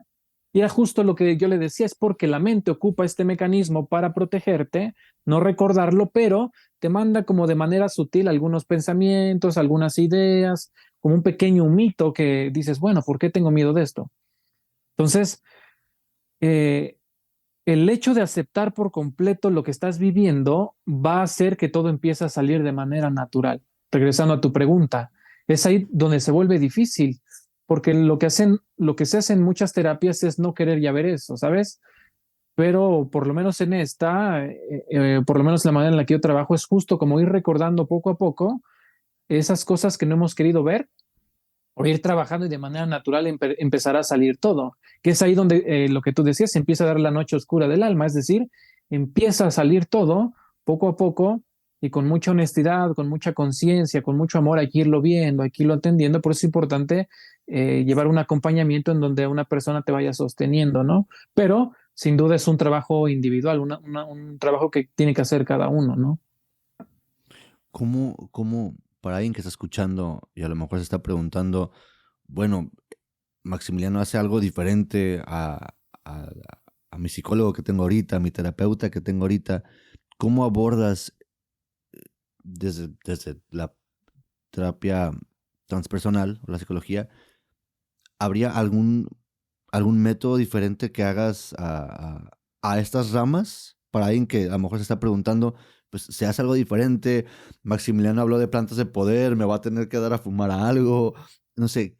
Y era justo lo que yo le decía, es porque la mente ocupa este mecanismo para protegerte, no recordarlo, pero te manda como de manera sutil algunos pensamientos, algunas ideas, como un pequeño mito que dices, bueno, ¿por qué tengo miedo de esto? Entonces, eh, el hecho de aceptar por completo lo que estás viviendo va a hacer que todo empiece a salir de manera natural. Regresando a tu pregunta, es ahí donde se vuelve difícil, porque lo que se hace en muchas terapias es no querer ya ver eso, ¿sabes? Pero por lo menos en esta, por lo menos la manera en la que yo trabajo es justo como ir recordando poco a poco esas cosas que no hemos querido ver o ir trabajando y de manera natural empezará a salir todo, que es ahí donde lo que tú decías, se empieza a dar la noche oscura del alma, es decir, empieza a salir todo poco a poco y con mucha honestidad, con mucha conciencia, con mucho amor, hay que irlo viendo, hay que irlo atendiendo, por eso es importante llevar un acompañamiento en donde una persona te vaya sosteniendo, ¿no? Pero sin duda es un trabajo individual, un trabajo que tiene que hacer cada uno, ¿no? ¿Cómo, para alguien que está escuchando y a lo mejor se está preguntando, bueno, Maximiliano hace algo diferente a- a mi psicólogo que tengo ahorita, a mi terapeuta que tengo ahorita, ¿cómo abordas desde la terapia transpersonal o la psicología? ¿Habría algún método diferente que hagas a estas ramas? Para alguien que a lo mejor se está preguntando, pues se hace algo diferente. Maximiliano habló de plantas de poder, me va a tener que dar a fumar a algo. No sé,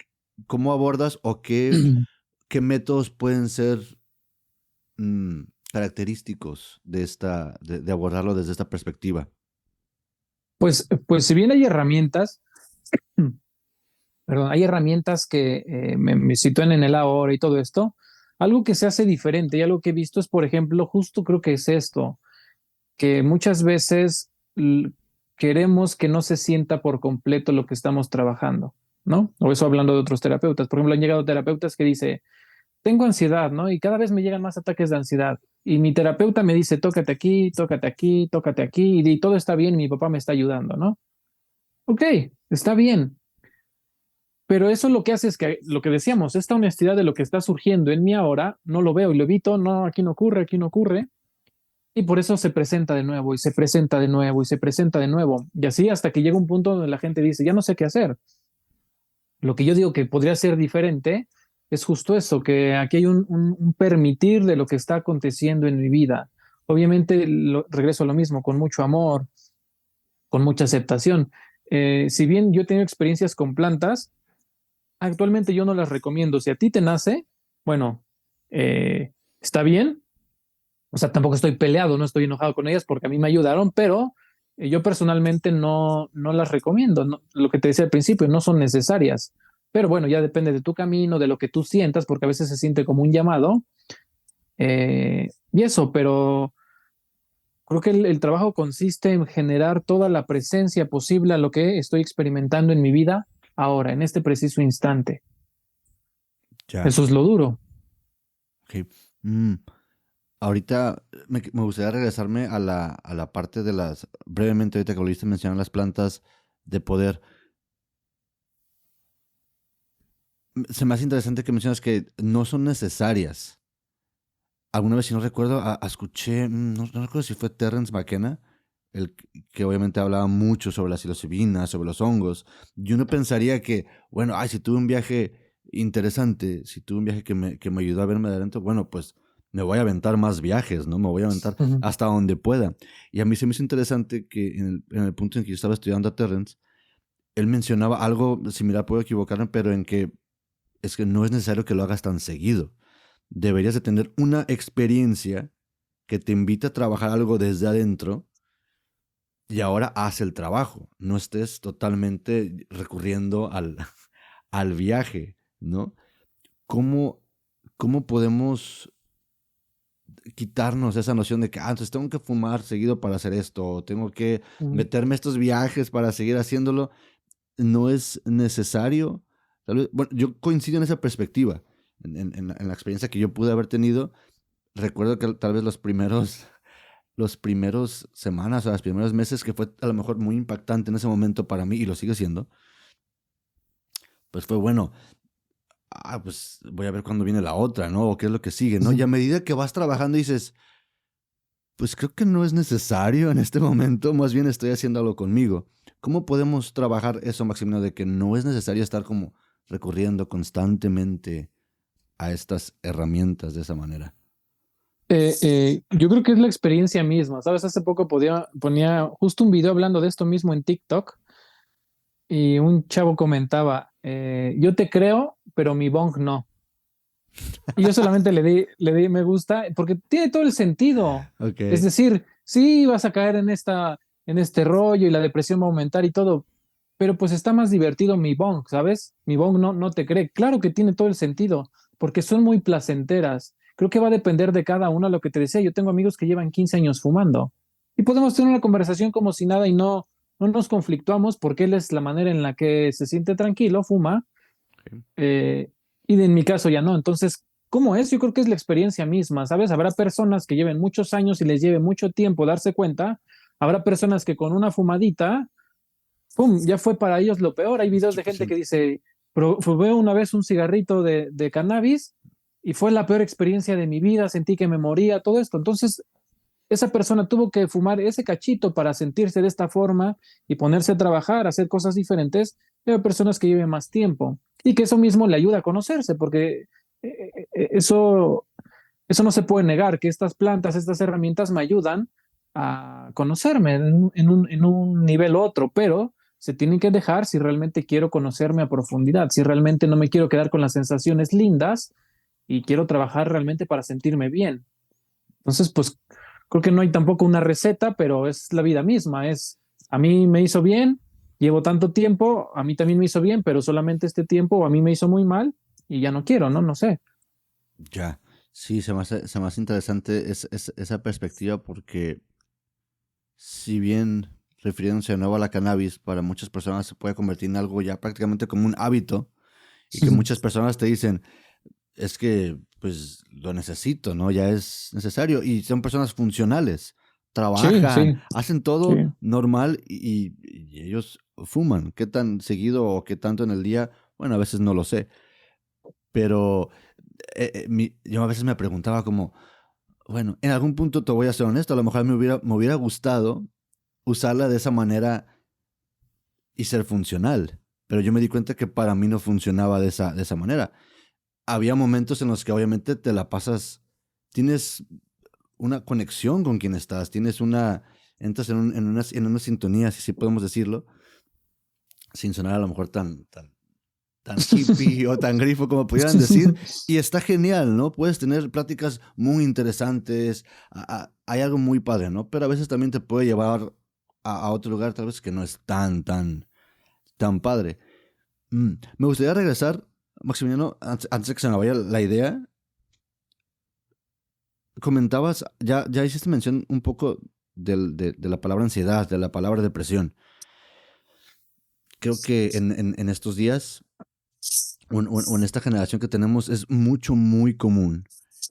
¿cómo abordas o qué métodos pueden ser característicos de abordarlo desde esta perspectiva? Pues si bien hay herramientas, perdón, hay herramientas que me sitúan en el ahora y todo esto. Algo que se hace diferente y algo que he visto es, por ejemplo, justo creo que es esto, que muchas veces queremos que no se sienta por completo lo que estamos trabajando, ¿no? O eso hablando de otros terapeutas. Por ejemplo, han llegado terapeutas que dice, tengo ansiedad, ¿no? Y cada vez me llegan más ataques de ansiedad. Y mi terapeuta me dice, tócate aquí, tócate aquí, tócate aquí, y todo está bien, mi papá me está ayudando, ¿no? Ok, está bien. Pero eso lo que hace es que lo que decíamos, esta honestidad de lo que está surgiendo en mí ahora, no lo veo y lo evito, no, aquí no ocurre, y por eso se presenta de nuevo y se presenta de nuevo y se presenta de nuevo. Y así hasta que llega un punto donde la gente dice, ya no sé qué hacer. Lo que yo digo que podría ser diferente es justo eso, que aquí hay un permitir de lo que está aconteciendo en mi vida. Obviamente, regreso a lo mismo, con mucho amor, con mucha aceptación. Si bien yo he tenido experiencias con plantas, actualmente yo no las recomiendo. Si a ti te nace, bueno, está bien. O sea, tampoco estoy peleado, no estoy enojado con ellas porque a mí me ayudaron, pero yo personalmente no las recomiendo. Lo que te decía al principio, no son necesarias. Pero bueno, ya depende de tu camino, de lo que tú sientas, porque a veces se siente como un llamado. Y eso, pero creo que el trabajo consiste en generar toda la presencia posible a lo que estoy experimentando en mi vida ahora, en este preciso instante. Ya. Eso es lo duro. Ok. Mm, Ahorita me gustaría regresarme a la parte de las, brevemente ahorita que volviste a mencionar las plantas de poder. Se me hace interesante que mencionas que no son necesarias. Alguna vez, si no recuerdo, escuché, no recuerdo si fue Terence McKenna, que obviamente hablaba mucho sobre la psilocibina, sobre los hongos. Y uno pensaría que, bueno, ay, si tuve un viaje interesante, si tuve un viaje que me ayudó a verme de adentro, bueno, pues me voy a aventar más viajes, ¿no? Me voy a aventar Ujú. hasta donde pueda. Y a mí se me hizo interesante que en el punto en que yo estaba estudiando a Terence, él mencionaba algo similar, puedo equivocarme, pero en que es que no es necesario que lo hagas tan seguido. Deberías de tener una experiencia que te invite a trabajar algo desde adentro y ahora haz el trabajo. No estés totalmente recurriendo al viaje, ¿no? ¿Cómo, cómo podemos quitarnos esa noción de que, entonces tengo que fumar seguido para hacer esto, o tengo que Ujú. meterme estos viajes para seguir haciéndolo? No es necesario. Bueno, yo coincido en esa perspectiva, en la experiencia que yo pude haber tenido. Recuerdo que tal vez los primeros semanas o los primeros meses, que fue a lo mejor muy impactante en ese momento para mí, y lo sigue siendo, pues fue bueno, pues voy a ver cuándo viene la otra, ¿no? O qué es lo que sigue, ¿no? Y Ujú. a medida que vas trabajando dices, pues creo que no es necesario en este momento, más bien estoy haciendo algo conmigo. ¿Cómo podemos trabajar eso, Maximiliano, de que no es necesario estar como recurriendo constantemente a estas herramientas de esa manera? Yo creo que es la experiencia misma, ¿sabes? Hace poco ponía justo un video hablando de esto mismo en TikTok y un chavo comentaba, yo te creo, pero mi bong no. Y yo solamente le di me gusta porque tiene todo el sentido. Es Ok. decir, sí vas a caer en este rollo y la depresión va a aumentar y todo, pero pues está más divertido mi bong, ¿sabes? Mi bong no te cree. Claro que tiene todo el sentido, porque son muy placenteras. Creo que va a depender de cada uno lo que te decía. Yo tengo amigos que llevan 15 años fumando y podemos tener una conversación como si nada y no nos conflictuamos porque él es la manera en la que se siente tranquilo, fuma, Ok. eh, y en mi caso ya no. Entonces, ¿cómo es? Yo creo que es la experiencia misma, ¿sabes? Habrá personas que lleven muchos años y les lleve mucho tiempo darse cuenta. Habrá personas que con una fumadita, ¡pum!, ya fue para ellos lo peor. Hay videos de gente que 100%. dice, probé una vez un cigarrito de cannabis y fue la peor experiencia de mi vida, sentí que me moría, todo esto. Entonces, esa persona tuvo que fumar ese cachito para sentirse de esta forma y ponerse a trabajar, a hacer cosas diferentes. Hay personas que lleven más tiempo y que eso mismo le ayuda a conocerse, porque eso no se puede negar, que estas plantas, estas herramientas me ayudan a conocerme en un nivel u otro, pero se tienen que dejar si realmente quiero conocerme a profundidad, si realmente no me quiero quedar con las sensaciones lindas y quiero trabajar realmente para sentirme bien. Entonces, pues creo que no hay tampoco una receta, pero es la vida misma. A mí me hizo bien, llevo tanto tiempo, a mí también me hizo bien, pero solamente este tiempo, o a mí me hizo muy mal y ya no quiero, ¿no? No sé. Ya, sí, se me hace interesante esa perspectiva porque si bien refiriéndose de nuevo a la cannabis, para muchas personas se puede convertir en algo ya prácticamente como un hábito y que muchas personas te dicen, es que pues lo necesito, ¿no? Ya es necesario y son personas funcionales, Sí, trabajan, sí, hacen sí. todo normal y ellos fuman. ¿Qué tan seguido o qué tanto en el día? Bueno, a veces no lo sé, pero yo a veces me preguntaba como, bueno, en algún punto te voy a ser honesto, a lo mejor me hubiera gustado usarla de esa manera y ser funcional, pero yo me di cuenta que para mí no funcionaba de esa manera. Había momentos en los que obviamente te la pasas, tienes una conexión con quien estás, tienes una entras en una sintonía, si sí podemos decirlo, sin sonar a lo mejor tan hippie o tan grifo como pudieran decir, y está genial, ¿no? Puedes tener pláticas muy interesantes, hay algo muy padre, ¿no? Pero a veces también te puede llevar a otro lugar tal vez que no es tan padre. Me gustaría regresar, Maximiliano, antes de que se me vaya la idea. Comentabas, ya hiciste mención un poco de la palabra ansiedad, de la palabra depresión. Creo que en estos días, o en esta generación que tenemos, es muy común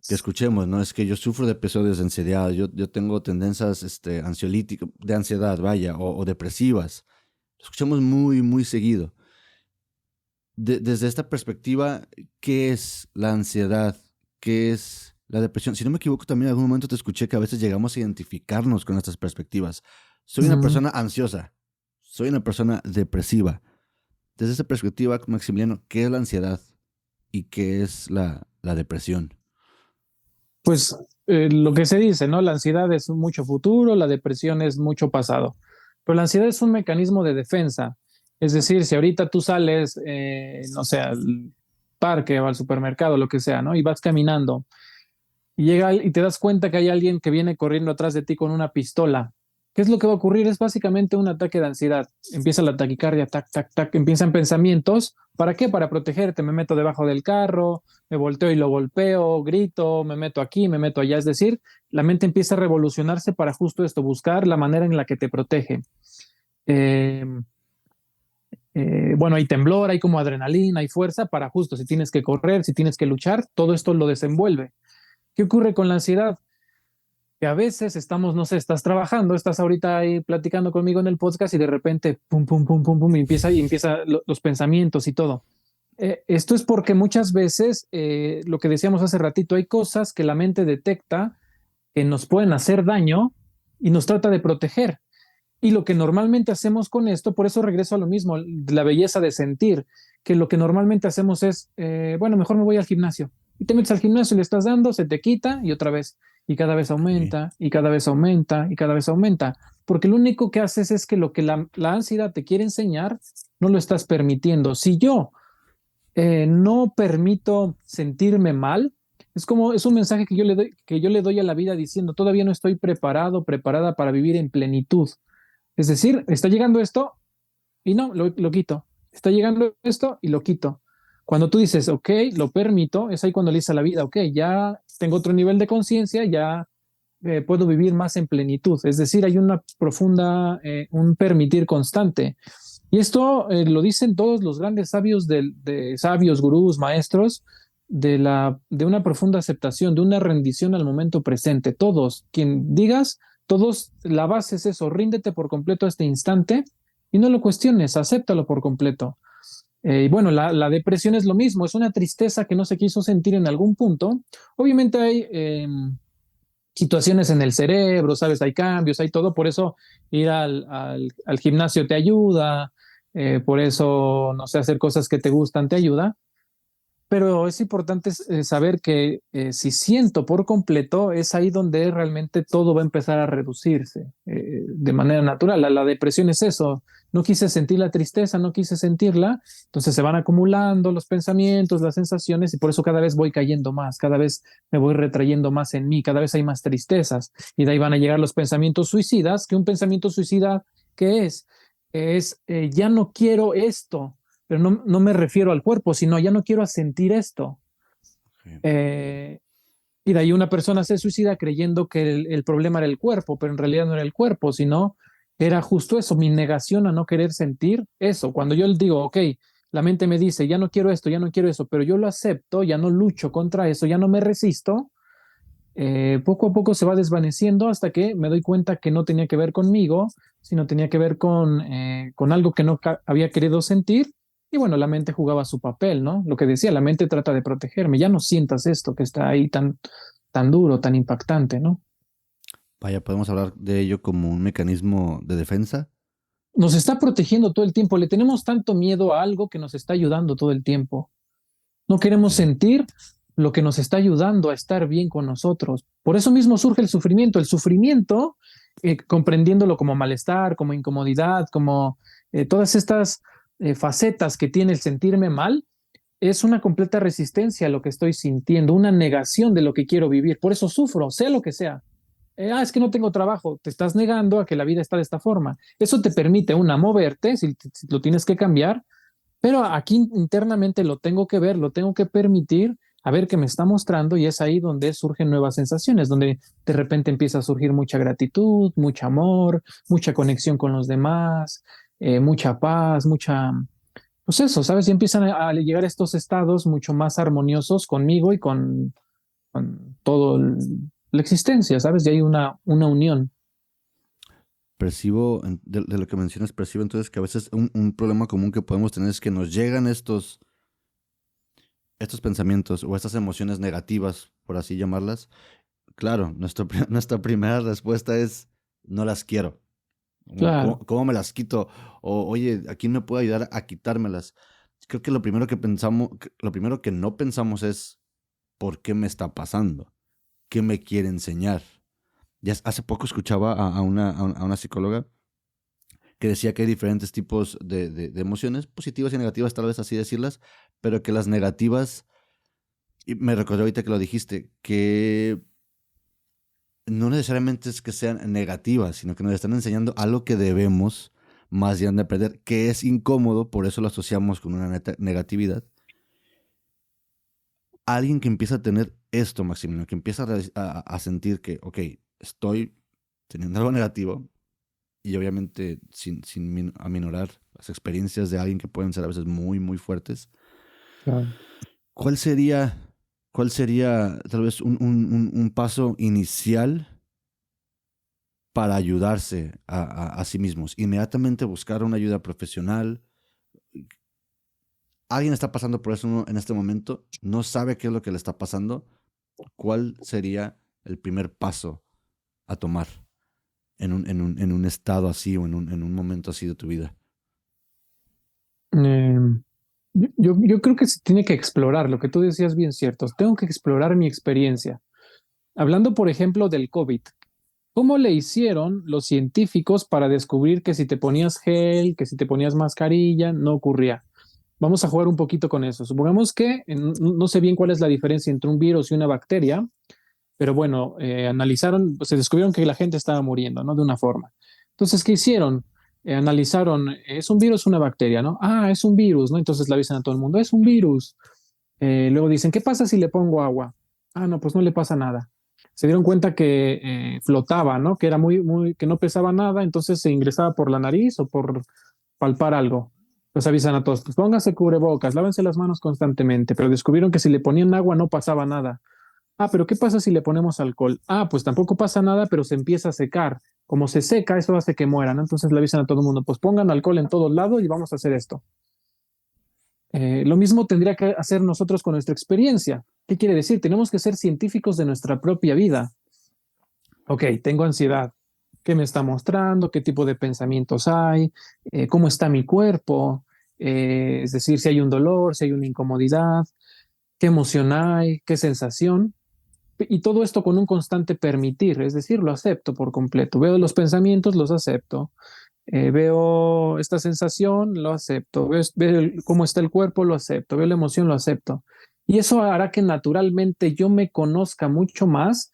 que escuchemos, ¿no? Es que yo sufro de episodios de ansiedad, yo tengo tendencias ansiolíticas, de ansiedad, vaya, o depresivas. Lo escuchamos muy seguido. Desde esta perspectiva, ¿qué es la ansiedad? ¿Qué es la depresión? Si no me equivoco, también en algún momento te escuché que a veces llegamos a identificarnos con estas perspectivas. Soy una Ujú. persona ansiosa, soy una persona depresiva. Desde esta perspectiva, Maximiliano, ¿qué es la ansiedad y qué es la depresión? Pues lo que se dice, ¿no? La ansiedad es mucho futuro, la depresión es mucho pasado. Pero la ansiedad es un mecanismo de defensa. Es decir, si ahorita tú sales, no sé, al parque o al supermercado, lo que sea, ¿no? Y vas caminando y llega y te das cuenta que hay alguien que viene corriendo atrás de ti con una pistola. ¿Qué es lo que va a ocurrir? Es básicamente un ataque de ansiedad. Empieza la taquicardia, tac, tac, tac, empiezan pensamientos. ¿Para qué? Para protegerte. Me meto debajo del carro, me volteo y lo golpeo, grito, me meto aquí, me meto allá. Es decir, la mente empieza a revolucionarse para justo esto, buscar la manera en la que te protege. Eh, bueno, hay temblor, hay como adrenalina, hay fuerza para justo, si tienes que correr, si tienes que luchar, todo esto lo desenvuelve. ¿Qué ocurre con la ansiedad? Que a veces estamos, no sé, estás trabajando, estás ahorita ahí platicando conmigo en el podcast y de repente, pum, pum, pum, pum, pum, y empieza los pensamientos y todo. Esto es porque muchas veces, lo que decíamos hace ratito, hay cosas que la mente detecta que nos pueden hacer daño y nos trata de proteger. Y lo que normalmente hacemos con esto, por eso regreso a lo mismo, la belleza de sentir, que lo que normalmente hacemos es, bueno, mejor me voy al gimnasio. Y te metes al gimnasio y le estás dando, se te quita y otra vez. Y cada vez Sí. aumenta, y cada vez aumenta, y cada vez aumenta. Porque lo único que haces es que lo que la ansiedad te quiere enseñar, no lo estás permitiendo. Si yo no permito sentirme mal, es como, es un mensaje que yo le doy a la vida diciendo, todavía no estoy preparado, preparada para vivir en plenitud. Es decir, está llegando esto y no, lo quito. Está llegando esto y lo quito. Cuando tú dices, ok, lo permito, es ahí cuando le dices a la vida, ok, ya tengo otro nivel de conciencia, ya puedo vivir más en plenitud. Es decir, hay una profunda, un permitir constante. Y esto lo dicen todos los grandes sabios de sabios, gurús, maestros, de una profunda aceptación, de una rendición al momento presente. Todos, quien digas, todos, la base es eso, ríndete por completo a este instante y no lo cuestiones, acéptalo por completo. Y bueno, la depresión es lo mismo, es una tristeza que no se quiso sentir en algún punto. Obviamente hay situaciones en el cerebro, ¿sabes? Hay cambios, hay todo, por eso ir al gimnasio te ayuda, por eso, no sé, hacer cosas que te gustan te ayuda, pero es importante saber que si siento por completo, es ahí donde realmente todo va a empezar a reducirse de manera natural. La depresión es eso. No quise sentir la tristeza, no quise sentirla, entonces se van acumulando los pensamientos, las sensaciones y por eso cada vez voy cayendo más, cada vez me voy retrayendo más en mí, cada vez hay más tristezas y de ahí van a llegar los pensamientos suicidas, que un pensamiento suicida, ¿qué es? Es ya no quiero esto, pero no me refiero al cuerpo, sino ya no quiero sentir esto. Sí. Eh, y de ahí una persona se suicida creyendo que el problema era el cuerpo, pero en realidad no era el cuerpo, sino era justo eso, mi negación a no querer sentir eso. Cuando yo le digo, ok, la mente me dice, ya no quiero esto, ya no quiero eso, pero yo lo acepto, ya no lucho contra eso, ya no me resisto, poco a poco se va desvaneciendo hasta que me doy cuenta que no tenía que ver conmigo, sino tenía que ver con algo que no había querido sentir. Y bueno, la mente jugaba su papel, ¿no? Lo que decía, la mente trata de protegerme. Ya no sientas esto que está ahí tan duro, tan impactante, ¿no? Vaya, podemos hablar de ello como un mecanismo de defensa. Nos está protegiendo todo el tiempo. Le tenemos tanto miedo a algo que nos está ayudando todo el tiempo. No queremos Sí. sentir lo que nos está ayudando a estar bien con nosotros. Por eso mismo surge el sufrimiento. El sufrimiento comprendiéndolo como malestar, como incomodidad, como todas estas facetas que tiene el sentirme mal, es una completa resistencia a lo que estoy sintiendo, una negación de lo que quiero vivir. Por eso sufro, sea lo que sea. Es que no tengo trabajo, te estás negando a que la vida está de esta forma. Eso te permite, una, moverte, si lo tienes que cambiar, pero aquí internamente lo tengo que ver, lo tengo que permitir, a ver qué me está mostrando, y es ahí donde surgen nuevas sensaciones, donde de repente empieza a surgir mucha gratitud, mucho amor, mucha conexión con los demás, mucha paz, mucha, pues eso, ¿sabes? Y empiezan a llegar a estos estados mucho más armoniosos conmigo y con todo la existencia, ¿sabes? Y hay una unión. Percibo, de lo que mencionas, percibo entonces que a veces un problema común que podemos tener es que nos llegan estos pensamientos o estas emociones negativas, por así llamarlas. Claro, nuestra primera respuesta es no las quiero. ¿Cómo, Claro, cómo me las quito? O, oye, ¿a quién me puede ayudar a quitármelas? Creo que lo primero que no pensamos es ¿por qué me está pasando? ¿Qué me quiere enseñar? Ya hace poco escuchaba a una psicóloga que decía que hay diferentes tipos de emociones, positivas y negativas, tal vez así decirlas, pero que las negativas, y me recordé ahorita que lo dijiste, que no necesariamente es que sean negativas, sino que nos están enseñando algo que debemos más bien de aprender, que es incómodo, por eso lo asociamos con una negatividad. Alguien que empieza a tener esto, Maximiliano, que empieza a sentir que, ok, estoy teniendo algo negativo, y obviamente sin aminorar las experiencias de alguien que pueden ser a veces muy, muy fuertes, claro. ¿cuál sería, cuál sería tal vez un paso inicial para ayudarse a sí mismos? Inmediatamente buscar una ayuda profesional. Alguien está pasando por eso en este momento, no sabe qué es lo que le está pasando. ¿Cuál sería el primer paso a tomar en un estado así o en un momento así de tu vida? Eh, yo creo que se tiene que explorar, lo que tú decías bien cierto, tengo que explorar mi experiencia. Hablando, por ejemplo, del COVID, ¿cómo le hicieron los científicos para descubrir que si te ponías gel, que si te ponías mascarilla, no ocurría? Vamos a jugar un poquito con eso. Supongamos que no sé bien cuál es la diferencia entre un virus y una bacteria, pero bueno, analizaron, pues, se descubrieron que la gente estaba muriendo, ¿no? De una forma. Entonces, ¿qué hicieron? Analizaron, ¿es un virus o una bacteria, no? Ah, es un virus, ¿no? Entonces le avisan a todo el mundo, es un virus. Luego dicen, ¿qué pasa si le pongo agua? Ah, no, pues no le pasa nada. Se dieron cuenta que flotaba, ¿no? Que era que no pesaba nada, entonces se ingresaba por la nariz o por palpar algo. Los avisan a todos, pues pónganse cubrebocas, lávense las manos constantemente, pero descubrieron que si le ponían agua no pasaba nada. Ah, pero ¿qué pasa si le ponemos alcohol? Ah, pues tampoco pasa nada, pero se empieza a secar. Como se seca, eso hace que mueran, ¿no? Entonces le avisan a todo el mundo, pues pongan alcohol en todos lados y vamos a hacer esto. Lo mismo tendría que hacer nosotros con nuestra experiencia. ¿Qué quiere decir? Tenemos que ser científicos de nuestra propia vida. Ok, tengo ansiedad. ¿Qué me está mostrando? ¿Qué tipo de pensamientos hay? ¿Cómo está mi cuerpo? Es decir, si hay un dolor, si hay una incomodidad, qué emoción hay, qué sensación. Y todo esto con un constante permitir, es decir, lo acepto por completo. Veo los pensamientos, los acepto. Veo esta sensación, lo acepto. Veo cómo está el cuerpo, lo acepto. Veo la emoción, lo acepto. Y eso hará que naturalmente yo me conozca mucho más,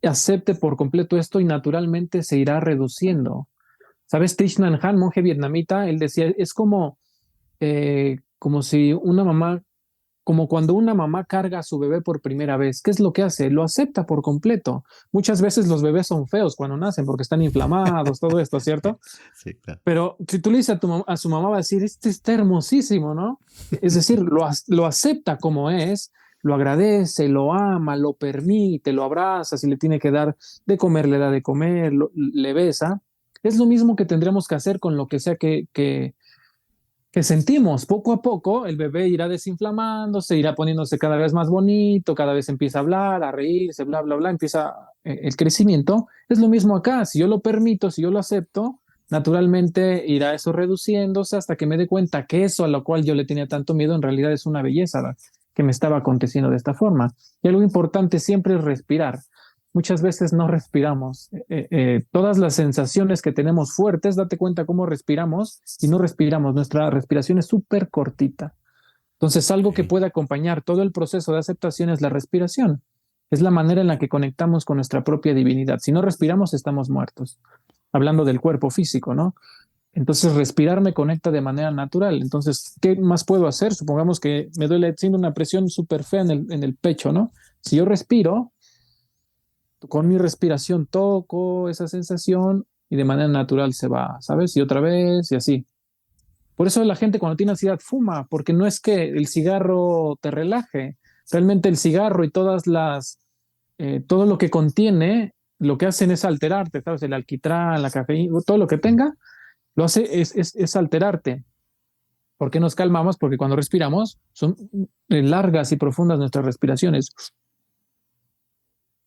acepte por completo esto y naturalmente se irá reduciendo. ¿Sabes? Thich Nhat Hanh, monje vietnamita, él decía, es como si una mamá, como cuando una mamá carga a su bebé por primera vez. ¿Qué es lo que hace? Lo acepta por completo. Muchas veces los bebés son feos cuando nacen porque están inflamados, todo esto, ¿cierto? Sí, claro. Pero si tú le dices a su mamá, va a decir, este está hermosísimo, ¿no? Es decir, lo acepta como es, lo agradece, lo ama, lo permite, lo abraza, si le tiene que dar de comer, le da de comer, le besa. Es lo mismo que tendremos que hacer con lo que sea que sentimos. Poco a poco el bebé irá desinflamándose, irá poniéndose cada vez más bonito, cada vez empieza a hablar, a reírse, bla, bla, bla, empieza el crecimiento. Es lo mismo acá, si yo lo permito, si yo lo acepto, naturalmente irá eso reduciéndose hasta que me dé cuenta que eso a lo cual yo le tenía tanto miedo en realidad es una belleza que me estaba aconteciendo de esta forma. Y algo importante siempre es respirar. muchas veces no respiramos. Todas las sensaciones que tenemos fuertes, date cuenta cómo respiramos y no respiramos. Nuestra respiración es súper cortita. Entonces, algo que Ok. puede acompañar todo el proceso de aceptación es la respiración. Es la manera en la que conectamos con nuestra propia divinidad. Si no respiramos, estamos muertos. Hablando del cuerpo físico, ¿no? Entonces, respirar me conecta de manera natural. Entonces, ¿qué más puedo hacer? Supongamos que me duele, siento una presión súper fea en el pecho, ¿no? Si yo respiro, con mi respiración toco esa sensación y de manera natural se va, ¿sabes? Y otra vez y así. Por eso la gente cuando tiene ansiedad fuma, porque no es que el cigarro te relaje. Realmente el cigarro y todo lo que contiene, lo que hacen es alterarte, ¿sabes? El alquitrán, la cafeína, todo lo que tenga, lo hace es alterarte. ¿Por qué nos calmamos? Porque cuando respiramos son largas y profundas nuestras respiraciones.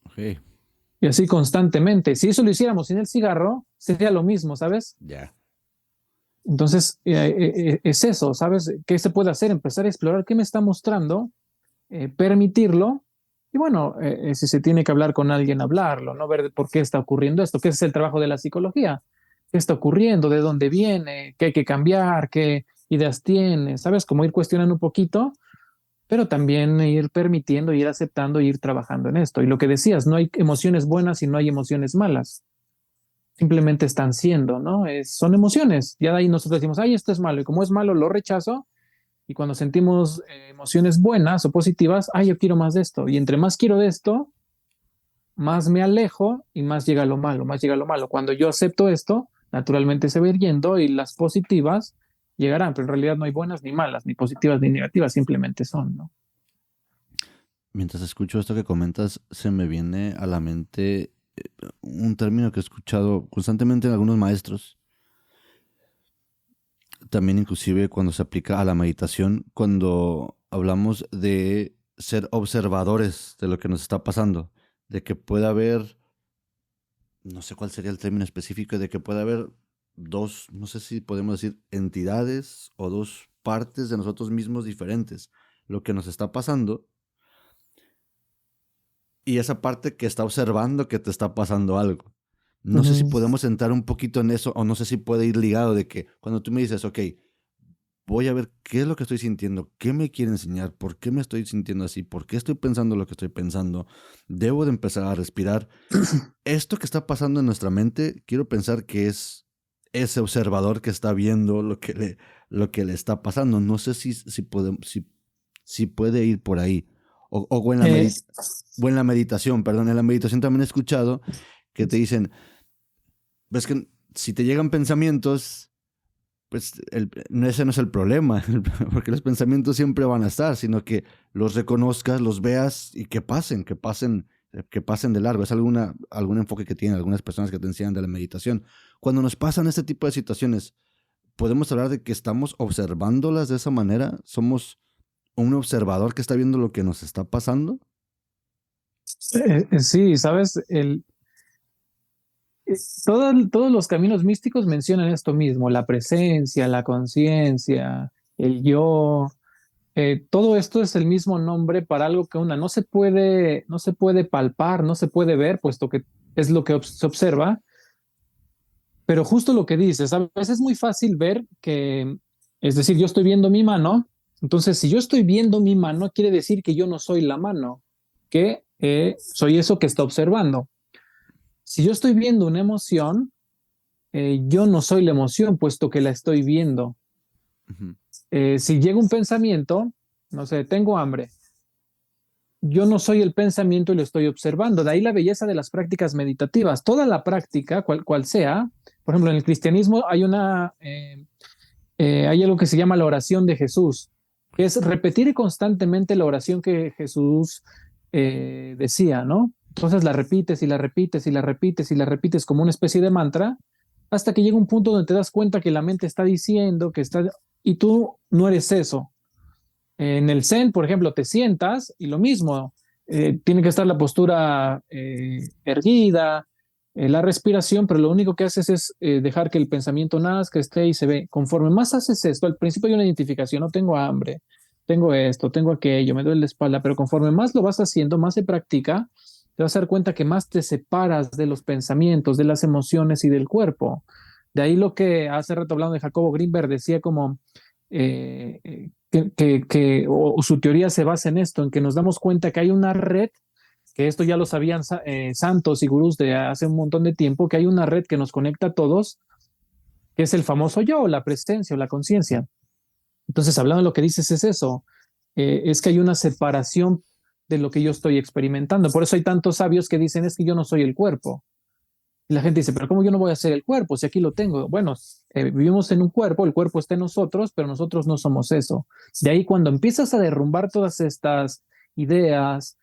Ok. Y así constantemente. Si eso lo hiciéramos sin el cigarro, sería lo mismo, ¿sabes? Ya. Entonces, es eso, ¿sabes? ¿Qué se puede hacer? Empezar a explorar qué me está mostrando, permitirlo. Y bueno, si se tiene que hablar con alguien, hablarlo, ¿no? Ver por qué está ocurriendo esto, qué es el trabajo de la psicología, qué está ocurriendo, de dónde viene, qué hay que cambiar, qué ideas tiene, ¿sabes? Como ir cuestionando un poquito, pero también ir permitiendo, ir aceptando, ir trabajando en esto. Y lo que decías, no hay emociones buenas y no hay emociones malas, simplemente están siendo, ¿no? Son emociones. Ya de ahí nosotros decimos, ay, esto es malo, y como es malo, lo rechazo. Y cuando sentimos emociones buenas o positivas, ay, yo quiero más de esto. Y entre más quiero de esto, más me alejo y más llega lo malo, más llega lo malo. Cuando yo acepto esto, naturalmente se va a ir yendo y las positivas llegarán, pero en realidad no hay buenas ni malas, ni positivas ni negativas, simplemente son, ¿no? Mientras escucho esto que comentas, se me viene a la mente un término que he escuchado constantemente en algunos maestros, también inclusive cuando se aplica a la meditación, cuando hablamos de ser observadores de lo que nos está pasando, de que pueda haber, no sé cuál sería el término específico, de que pueda haber dos, no sé si podemos decir entidades o dos partes de nosotros mismos diferentes, lo que nos está pasando y esa parte que está observando que te está pasando algo. No sé si Ujú. podemos entrar un poquito en eso o no sé si puede ir ligado de que cuando tú me dices, ok, voy a ver qué es lo que estoy sintiendo, qué me quiere enseñar, por qué me estoy sintiendo así, por qué estoy pensando lo que estoy pensando, debo de empezar a respirar. Esto que está pasando en nuestra mente, quiero pensar que es ese observador que está viendo lo que le está pasando. No sé si puede ir por ahí. O en la Eh, o en la meditación, perdón, en la meditación también he escuchado que te dicen, ves que si te llegan pensamientos, pues ese no es el problema, porque los pensamientos siempre van a estar, sino que los reconozcas, los veas y que pasen de largo. Es algún enfoque que tienen algunas personas que te enseñan de la meditación. Cuando nos pasan este tipo de situaciones, podemos hablar de que estamos observándolas de esa manera, somos un observador que está viendo lo que nos está pasando. sí, sabes, todos los caminos místicos mencionan esto mismo, la presencia, la conciencia, el yo. Todo esto es el mismo nombre para algo que no se puede palpar, no se puede ver, puesto que es lo que se observa, pero justo lo que dices, a veces es muy fácil ver que, es decir, yo estoy viendo mi mano, entonces si yo estoy viendo mi mano, quiere decir que yo no soy la mano, que soy eso que está observando. Si yo estoy viendo una emoción, yo no soy la emoción, puesto que la estoy viendo. Ujú, Si llega un pensamiento, no sé, tengo hambre, yo no soy el pensamiento y lo estoy observando. De ahí la belleza de las prácticas meditativas. Toda la práctica, cual sea, por ejemplo, en el cristianismo hay algo que se llama la oración de Jesús, que es repetir constantemente la oración que Jesús decía, ¿no? Entonces la repites y la repites y la repites y la repites como una especie de mantra, hasta que llega un punto donde te das cuenta que la mente está diciendo que está, y tú no eres eso. En el Zen, por ejemplo, te sientas y lo mismo, tiene que estar la postura erguida, la respiración, pero lo único que haces es dejar que el pensamiento nazca, esté y se ve. Conforme más haces esto, al principio hay una identificación, no tengo hambre, tengo esto, tengo aquello, me duele la espalda, pero conforme más lo vas haciendo, más se practica, te vas a dar cuenta que más te separas de los pensamientos, de las emociones y del cuerpo. De ahí lo que hace rato hablando de Jacobo Greenberg decía como o su teoría se basa en esto, en que nos damos cuenta que hay una red, que esto ya lo sabían santos y gurús de hace un montón de tiempo, que hay una red que nos conecta a todos, que es el famoso yo, la presencia o la conciencia. Entonces, hablando de lo que dices, es eso, es que hay una separación de lo que yo estoy experimentando. Por eso hay tantos sabios que dicen, es que yo no soy el cuerpo. Y la gente dice, pero ¿cómo yo no voy a ser el cuerpo si aquí lo tengo? Bueno, vivimos en un cuerpo, el cuerpo está en nosotros, pero nosotros no somos eso. De ahí cuando empiezas a derrumbar todas estas ideas,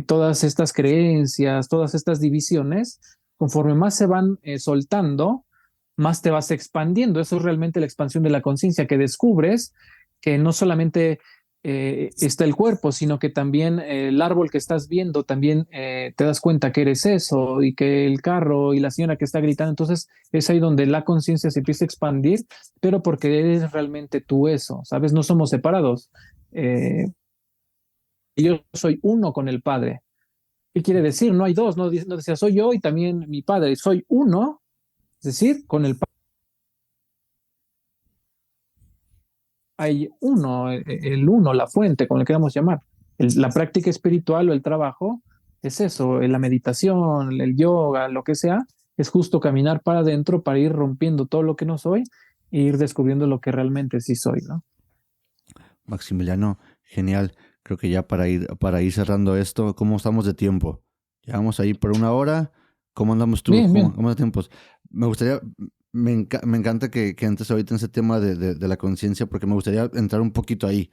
todas estas creencias, todas estas divisiones, conforme más se van soltando, más te vas expandiendo. Eso es realmente la expansión de la conciencia, que descubres que no solamente está el cuerpo, sino que también el árbol que estás viendo, también te das cuenta que eres eso y que el carro y la señora que está gritando. Entonces es ahí donde la conciencia se empieza a expandir, pero porque eres realmente tú eso, ¿sabes? No somos separados. Yo soy uno con el Padre. ¿Qué quiere decir? No hay dos, no decía soy yo y también mi Padre, soy uno, es decir, con el Padre hay uno, el uno, la fuente, como le queramos llamar. La práctica espiritual o el trabajo es eso, la meditación, el yoga, lo que sea, es justo caminar para adentro para ir rompiendo todo lo que no soy e ir descubriendo lo que realmente sí soy, ¿no? Maximiliano, genial. Creo que ya para ir cerrando esto, ¿cómo estamos de tiempo? Llevamos ahí por 1 hora. ¿Cómo andamos tú? Bien, bien. ¿Cómo de tiempos? Me gustaría, me encanta que entres ahorita en ese tema de la conciencia, porque me gustaría entrar un poquito ahí.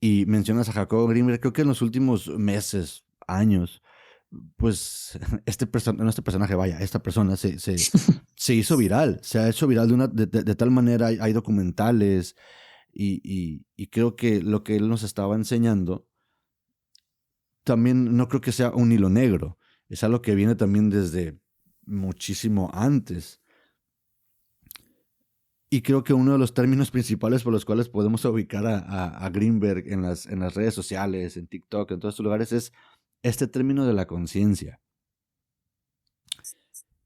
Y mencionas a Jacobo Greenberg, creo que en los últimos meses, años, pues no este personaje, vaya, esta persona se hizo viral, se ha hecho viral de tal manera, hay documentales y creo que lo que él nos estaba enseñando también no creo que sea un hilo negro, es algo que viene también desde muchísimo antes. Y creo que uno de los términos principales por los cuales podemos ubicar a Greenberg en las redes sociales, en TikTok, en todos estos lugares, es este término de la conciencia.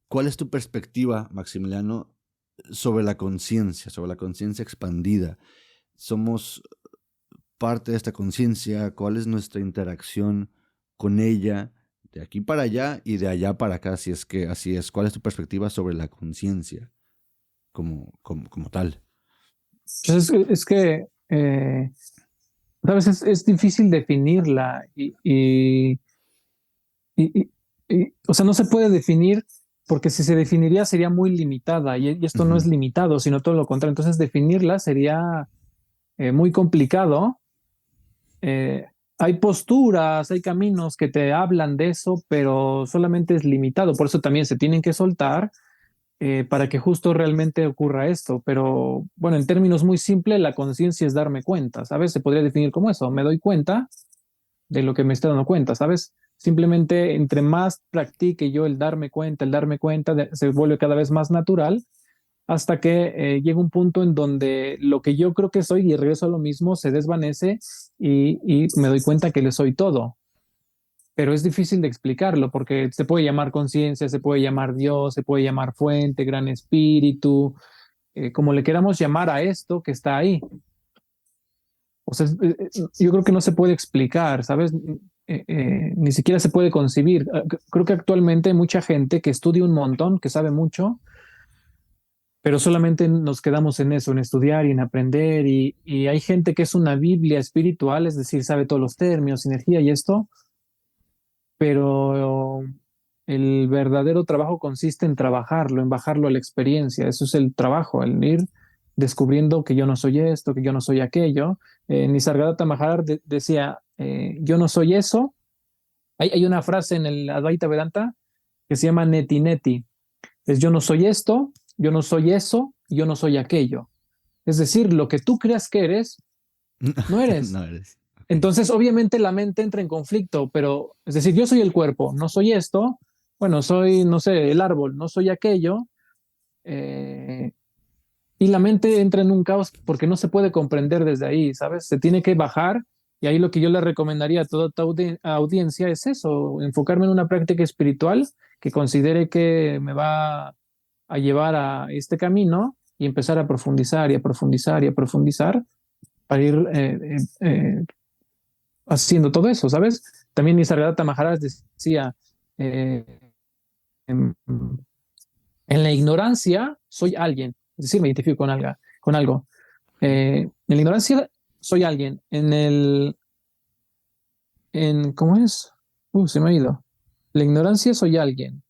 ¿Cuál es tu perspectiva, Maximiliano, sobre la conciencia expandida? ¿Somos parte de esta conciencia? ¿Cuál es nuestra interacción con ella de aquí para allá y de allá para acá, si es que así es? ¿Cuál es tu perspectiva sobre la conciencia como tal? Pues es que, ¿sabes? Es difícil definirla y, y- o sea, no se puede definir porque si se definiría sería muy limitada y esto no es Ujú. limitado, sino todo lo contrario. Entonces, definirla sería muy complicado. Eh, hay posturas, hay caminos que te hablan de eso, pero solamente es limitado. Por eso también se tienen que soltar para que justo realmente ocurra esto. Pero bueno, en términos muy simples, la conciencia es darme cuenta, ¿sabes? Se podría definir como eso. Me doy cuenta de lo que me estoy dando cuenta, ¿sabes? Simplemente entre más practique yo el darme cuenta, se vuelve cada vez más natural hasta que llega un punto en donde lo que yo creo que soy, y regreso a lo mismo, se desvanece y me doy cuenta que le soy todo. Pero es difícil de explicarlo porque se puede llamar conciencia, se puede llamar Dios, se puede llamar fuente, gran espíritu, como le queramos llamar a esto que está ahí. O sea, yo creo que no se puede explicar, ¿sabes? Ni siquiera se puede concebir. Creo que actualmente hay mucha gente que estudia un montón, que sabe mucho, pero solamente nos quedamos en eso, en estudiar y en aprender. Y hay gente que es una Biblia espiritual, es decir, sabe todos los términos, energía y esto, pero el verdadero trabajo consiste en trabajarlo, en bajarlo a la experiencia. Eso es el trabajo, el ir descubriendo que yo no soy esto, que yo no soy aquello. Nisargadatta Maharaj decía, yo no soy eso. Hay una frase en el Advaita Vedanta que se llama neti neti. Es yo no soy esto, yo no soy eso, yo no soy aquello. Es decir, lo que tú creas que eres, no eres. No eres. Ok. Entonces, obviamente la mente entra en conflicto, pero es decir, yo soy el cuerpo, no soy esto, bueno, soy, no sé, el árbol, no soy aquello, eh, y la mente entra en un caos porque no se puede comprender desde ahí, ¿sabes? Se tiene que bajar Y ahí lo que yo le recomendaría a toda tu audiencia es eso, enfocarme en una práctica espiritual que considere que me va a llevar a este camino y empezar a profundizar y a profundizar y a profundizar para ir haciendo todo eso, ¿sabes? También Nisargadatta Maharaj decía, eh, en, en la ignorancia soy alguien, es decir, me identifico con algo. Con algo. En la ignorancia soy alguien, ¿cómo es? Se me ha ido. La ignorancia soy alguien,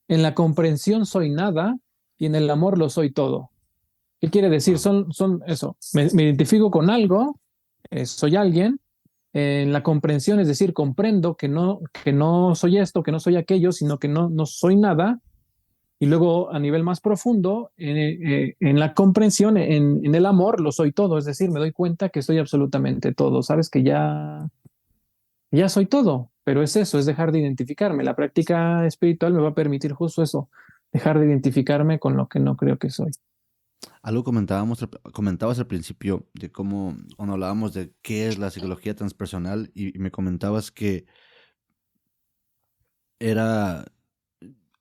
en la comprensión soy nada y en el amor lo soy todo. ¿Qué quiere decir? Wow. Son eso, me identifico con algo, soy alguien, en la comprensión, es decir, comprendo que no soy esto, que no soy aquello, sino que no soy nada. Y luego a nivel más profundo, en la comprensión, en el amor, lo soy todo, es decir, me doy cuenta que soy absolutamente todo, sabes que ya soy todo, pero es eso, es dejar de identificarme. La práctica espiritual me va a permitir justo eso, dejar de identificarme con lo que no creo que soy. Algo comentabas al principio de cómo, cuando hablábamos de qué es la psicología transpersonal, y me comentabas que era,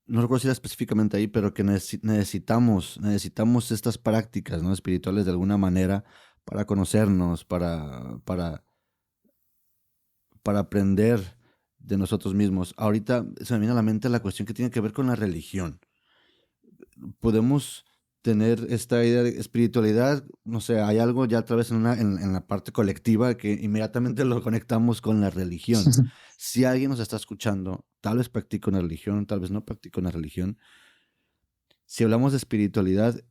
no recuerdo si era específicamente ahí, pero que necesitamos estas prácticas, ¿no? Espirituales de alguna manera para conocernos, para aprender de nosotros mismos. Ahorita se me viene a la mente la cuestión que tiene que ver con la religión. Podemos tener esta idea de espiritualidad, no sé, hay algo ya otra vez en la parte colectiva que inmediatamente lo conectamos con la religión. Si alguien nos está escuchando, tal vez practica una religión, tal vez no practica una religión. Si hablamos de espiritualidad,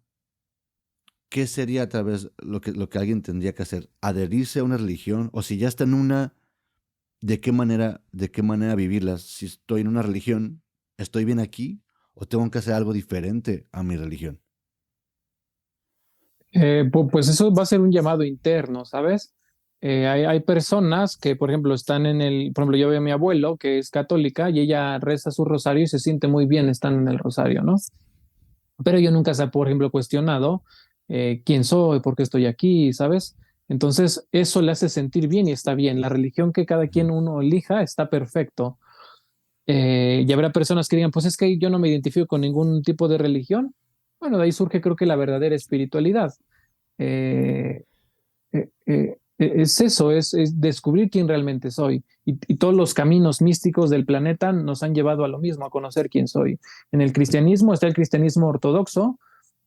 ¿qué sería a través lo que alguien tendría que hacer? ¿Adherirse a una religión? O si ya está en una, de qué manera vivirlas? Si estoy en una religión, ¿estoy bien aquí? ¿O tengo que hacer algo diferente a mi religión? Pues eso va a ser un llamado interno, ¿sabes? Hay personas que, por ejemplo, están por ejemplo, yo veo a mi abuelo que es católica y ella reza su rosario y se siente muy bien estando en el rosario, ¿no? Pero yo nunca se ha, por ejemplo, cuestionado quién soy, por qué estoy aquí, ¿sabes? Entonces, eso le hace sentir bien y está bien. La religión que cada quien uno elija está perfecto. Y habrá personas que digan, pues es que yo no me identifico con ningún tipo de religión. Bueno, de ahí surge creo que la verdadera espiritualidad. Eh, es eso, es descubrir quién realmente soy. Y todos los caminos místicos del planeta nos han llevado a lo mismo, a conocer quién soy. En el cristianismo está el cristianismo ortodoxo,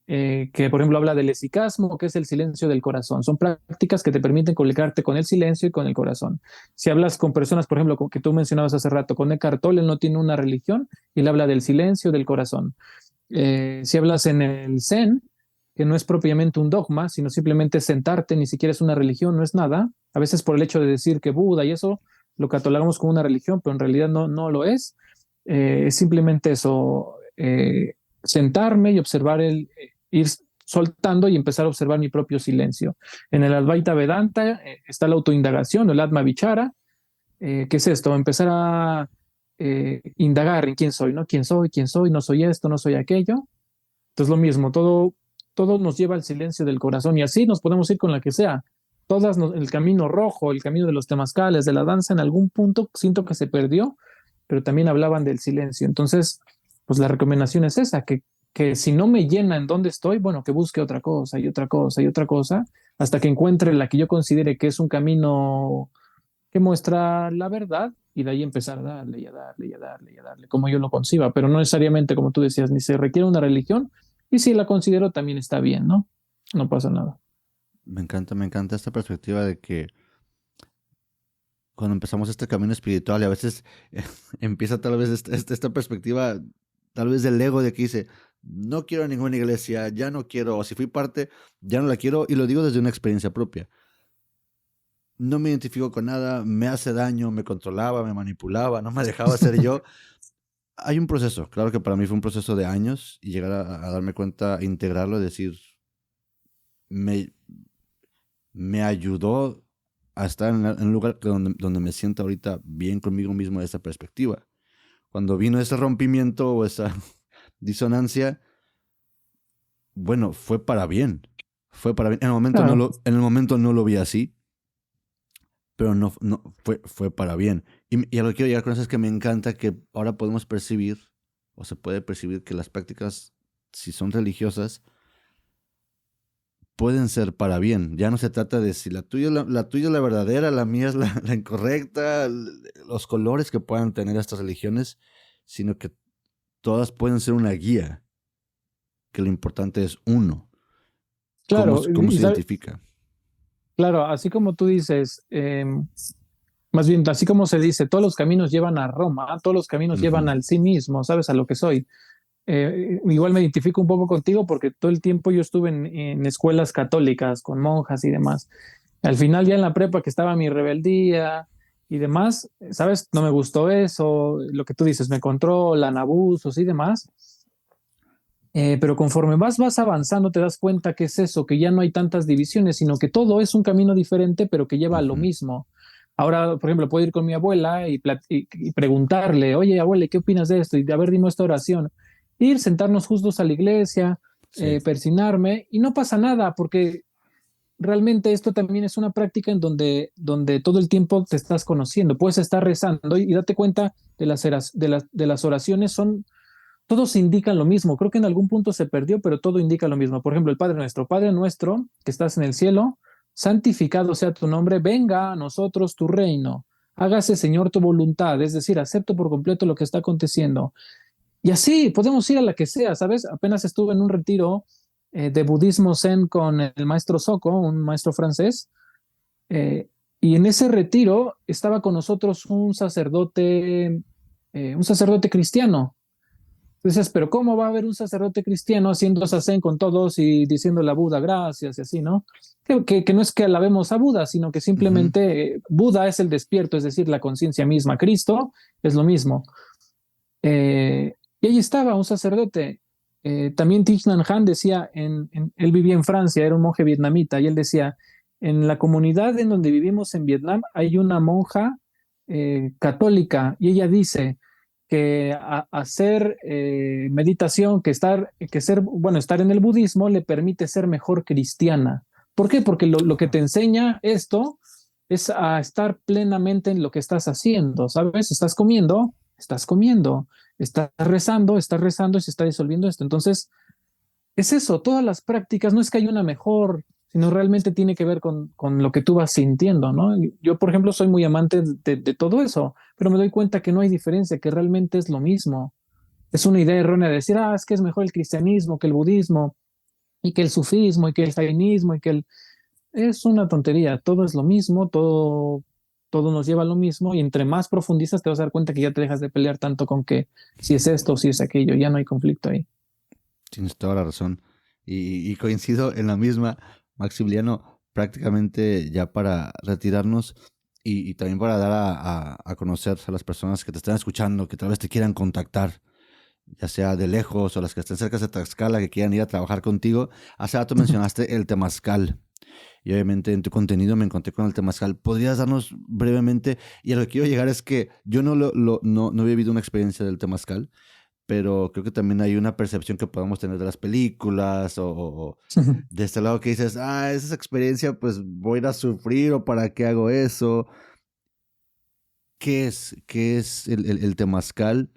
que por ejemplo habla del esicasmo, que es el silencio del corazón. Son prácticas que te permiten comunicarte con el silencio y con el corazón. Si hablas con personas, por ejemplo, que tú mencionabas hace rato, con Eckhart Tolle, él no tiene una religión, y él habla del silencio del corazón. Si hablas en el Zen, que no es propiamente un dogma, sino simplemente sentarte, ni siquiera es una religión, no es nada. A veces por el hecho de decir que Buda y eso lo catalogamos como una religión, pero en realidad no lo es. Es simplemente eso, sentarme y observar ir soltando y empezar a observar mi propio silencio. En el Advaita Vedanta está la autoindagación o el Atma Vichara. ¿Qué es esto? Empezar a indagar en quién soy, ¿no? ¿Quién soy? ¿Quién soy? No soy esto, no soy aquello. Entonces lo mismo, todo nos lleva al silencio del corazón y así nos podemos ir con la que sea. El camino rojo, el camino de los temazcales, de la danza, en algún punto siento que se perdió, pero también hablaban del silencio. Entonces, pues la recomendación es esa, que si no me llena en dónde estoy, bueno, que busque otra cosa y otra cosa y otra cosa, hasta que encuentre la que yo considere que es un camino que muestra la verdad y de ahí empezar a darle y a darle y a darle y a darle, como yo lo conciba, pero no necesariamente, como tú decías, ni se requiere una religión y si la considero también está bien, ¿no? No pasa nada. Me encanta esta perspectiva de que cuando empezamos este camino espiritual y a veces empieza tal vez esta perspectiva, tal vez del ego de que dice, no quiero ninguna iglesia, ya no quiero, o si fui parte, ya no la quiero, y lo digo desde una experiencia propia. No me identifico con nada, me hace daño, me controlaba, me manipulaba, no me dejaba ser yo. Hay un proceso, claro que para mí fue un proceso de años y llegar a darme cuenta, integrarlo, decir, me, me ayudó a estar en un lugar donde me siento ahorita bien conmigo mismo de esa perspectiva. Cuando vino ese rompimiento o esa disonancia, bueno, fue para bien. Fue para bien. En el momento Claro, en el momento no lo vi así, pero no fue para bien. Y a lo que quiero llegar con eso es que me encanta que ahora podemos percibir, o se puede percibir que las prácticas, si son religiosas, pueden ser para bien. Ya no se trata de si la tuya es la verdadera, la mía es la incorrecta, los colores que puedan tener estas religiones, sino que todas pueden ser una guía, que lo importante es uno, Claro, cómo se identifica. claro, así como tú dices, más bien, así como se dice, todos los caminos llevan a Roma, todos los caminos llevan Ujú, al sí mismo, ¿sabes? A lo que soy. Igual me identifico un poco contigo porque todo el tiempo yo estuve en escuelas católicas con monjas y demás. Al final ya en la prepa que estaba mi rebeldía y demás, ¿sabes? No me gustó eso, lo que tú dices, me controlan, abusos y demás. Pero conforme vas avanzando, te das cuenta que es eso, que ya no hay tantas divisiones, sino que todo es un camino diferente, pero que lleva a lo ujú, mismo. Ahora, por ejemplo, puedo ir con mi abuela y preguntarle, oye, abuela, ¿qué opinas de esto? Y de haber dime esta oración. Ir, sentarnos justos a la iglesia, sí. persinarme, y no pasa nada, porque realmente esto también es una práctica en donde todo el tiempo te estás conociendo. Puedes estar rezando y date cuenta de las oraciones son todos indican lo mismo. Creo que en algún punto se perdió, pero todo indica lo mismo. Por ejemplo, el Padre Nuestro, que estás en el cielo, santificado sea tu nombre, venga a nosotros tu reino. Hágase, Señor, tu voluntad, es decir, acepto por completo lo que está aconteciendo. Y así podemos ir a la que sea, ¿sabes? Apenas estuve en un retiro de budismo zen con el maestro Soko, un maestro francés, eh, y en ese retiro estaba con nosotros un sacerdote cristiano. Dices, pero ¿cómo va a haber un sacerdote cristiano haciendo sasen con todos y diciéndole a Buda gracias y así, ¿no? Que no es que alabemos a Buda, sino que Ujú, simplemente Buda es el despierto, es decir, la conciencia misma. Cristo es lo mismo. Y ahí estaba un sacerdote. También Thich Nhat Hanh decía, él vivía en Francia, era un monje vietnamita, y él decía, en la comunidad en donde vivimos en Vietnam hay una monja católica, y ella dice que hacer meditación, bueno, estar en el budismo le permite ser mejor cristiana. ¿Por qué? Porque lo que te enseña esto es a estar plenamente en lo que estás haciendo, ¿sabes? Estás comiendo, estás rezando y se está disolviendo esto. Entonces, es eso, todas las prácticas, no es que hay una mejor, sino realmente tiene que ver con lo que tú vas sintiendo, ¿no? Yo, por ejemplo, soy muy amante de todo eso, pero me doy cuenta que no hay diferencia, que realmente es lo mismo. Es una idea errónea de decir, es que es mejor el cristianismo que el budismo, y que el sufismo, y que el jainismo, y que el... Es una tontería, todo es lo mismo, todo nos lleva a lo mismo, y entre más profundizas te vas a dar cuenta que ya te dejas de pelear tanto con que si es esto o si es aquello, ya no hay conflicto ahí. tienes toda la razón. Y coincido en la misma, Maximiliano, prácticamente ya para retirarnos y también para dar a conocer a las personas que te están escuchando, que tal vez te quieran contactar, ya sea de lejos o las que estén cerca de Tlaxcala, que quieran ir a trabajar contigo. Hace rato mencionaste el temazcal. Y obviamente en tu contenido me encontré con el temazcal. ¿Podrías darnos brevemente? Y a lo que quiero llegar es que yo no he vivido una experiencia del temazcal, pero creo que también hay una percepción que podemos tener de las películas o de este lado que dices, esa experiencia, pues voy a ir a sufrir o para qué hago eso. Qué es el temazcal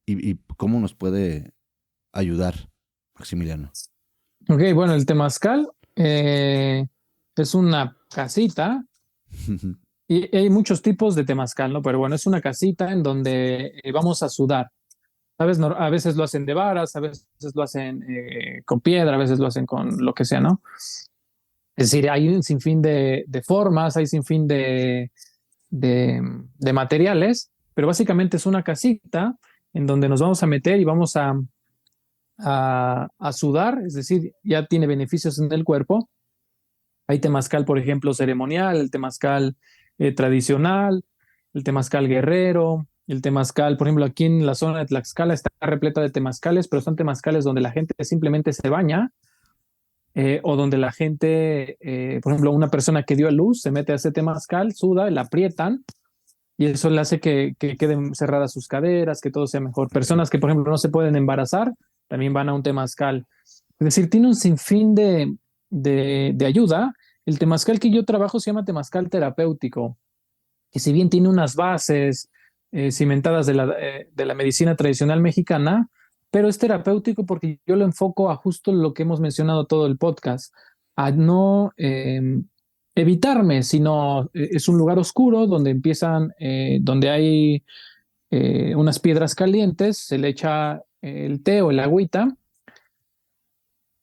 y cómo nos puede ayudar, Maximiliano? Ok, bueno, el temazcal es una casita y hay muchos tipos de temazcal, ¿no? Pero bueno, es una casita en donde vamos a sudar. ¿Sabes? A veces lo hacen de varas, a veces lo hacen con piedra, a veces lo hacen con lo que sea, ¿no? Es decir, hay un sinfín de formas, hay sinfín de, de materiales, pero básicamente es una casita en donde nos vamos a meter y vamos a sudar, es decir, ya tiene beneficios en el cuerpo. Hay temazcal, por ejemplo, ceremonial, el temazcal tradicional, el temazcal guerrero, el temazcal, por ejemplo, aquí en la zona de Tlaxcala está repleta de temazcales, pero son temazcales donde la gente simplemente se baña o donde la gente, por ejemplo, una persona que dio a luz se mete a ese temazcal, suda, la aprietan y eso le hace que queden cerradas sus caderas, que todo sea mejor. Ok. Personas que, por ejemplo, no se pueden embarazar, también van a un temazcal. Es decir, tiene un sinfín de ayuda El temazcal que yo trabajo se llama temazcal terapéutico, que si bien tiene unas bases cimentadas de la medicina tradicional mexicana, pero es terapéutico porque yo lo enfoco a justo lo que hemos mencionado todo el podcast, a no evitarme, sino es un lugar oscuro donde empiezan, donde hay unas piedras calientes, se le echa el té o el agüita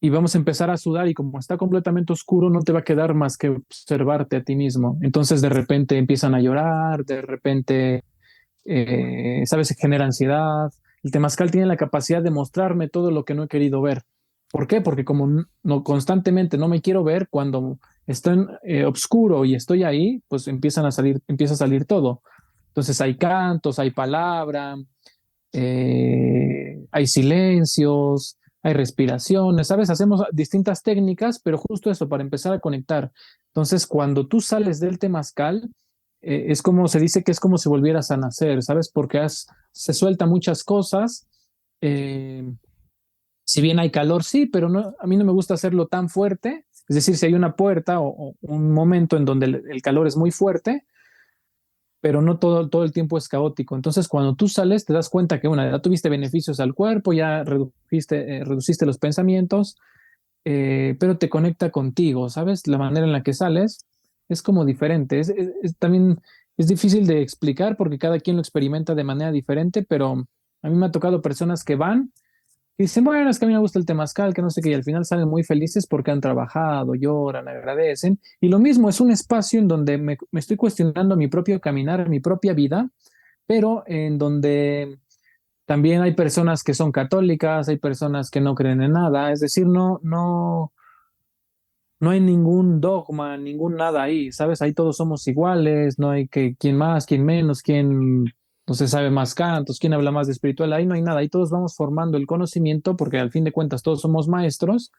y vamos a empezar a sudar y como está completamente oscuro no te va a quedar más que observarte a ti mismo. Entonces de repente empiezan a llorar, de repente, sabes, se genera ansiedad. El temazcal tiene la capacidad de mostrarme todo lo que no he querido ver. ¿Por qué? Porque como no constantemente no me quiero ver, cuando estoy oscuro y estoy ahí, pues empieza a salir todo. Entonces hay cantos, hay palabra, hay silencios, hay respiraciones, ¿sabes? Hacemos distintas técnicas, pero justo eso, para empezar a conectar. Entonces, cuando tú sales del temazcal, es como se dice que es como si volvieras a nacer, ¿sabes? Porque se suelta muchas cosas. eh, si bien hay calor, sí, pero no, a mí no me gusta hacerlo tan fuerte. Es decir, si hay una puerta o un momento en donde el calor es muy fuerte, pero no todo el tiempo es caótico. Entonces, cuando tú sales, te das cuenta que, una, ya tuviste beneficios al cuerpo, ya reduciste los pensamientos, pero te conecta contigo, ¿sabes? La manera en la que sales es como diferente. También es difícil de explicar porque cada quien lo experimenta de manera diferente, pero a mí me ha tocado personas que van y dicen, bueno, es que a mí me gusta el temazcal, que no sé qué, y al final salen muy felices porque han trabajado, lloran, agradecen. Y lo mismo, es un espacio en donde me estoy cuestionando mi propio caminar, mi propia vida, pero en donde también hay personas que son católicas, hay personas que no creen en nada, es decir, no hay ningún dogma, ningún nada ahí, ¿sabes? Ahí todos somos iguales, no hay que quién más, quién menos, quién no se sabe más cantos, quién habla más de espiritual, ahí no hay nada, ahí todos vamos formando el conocimiento porque al fin de cuentas todos somos maestros,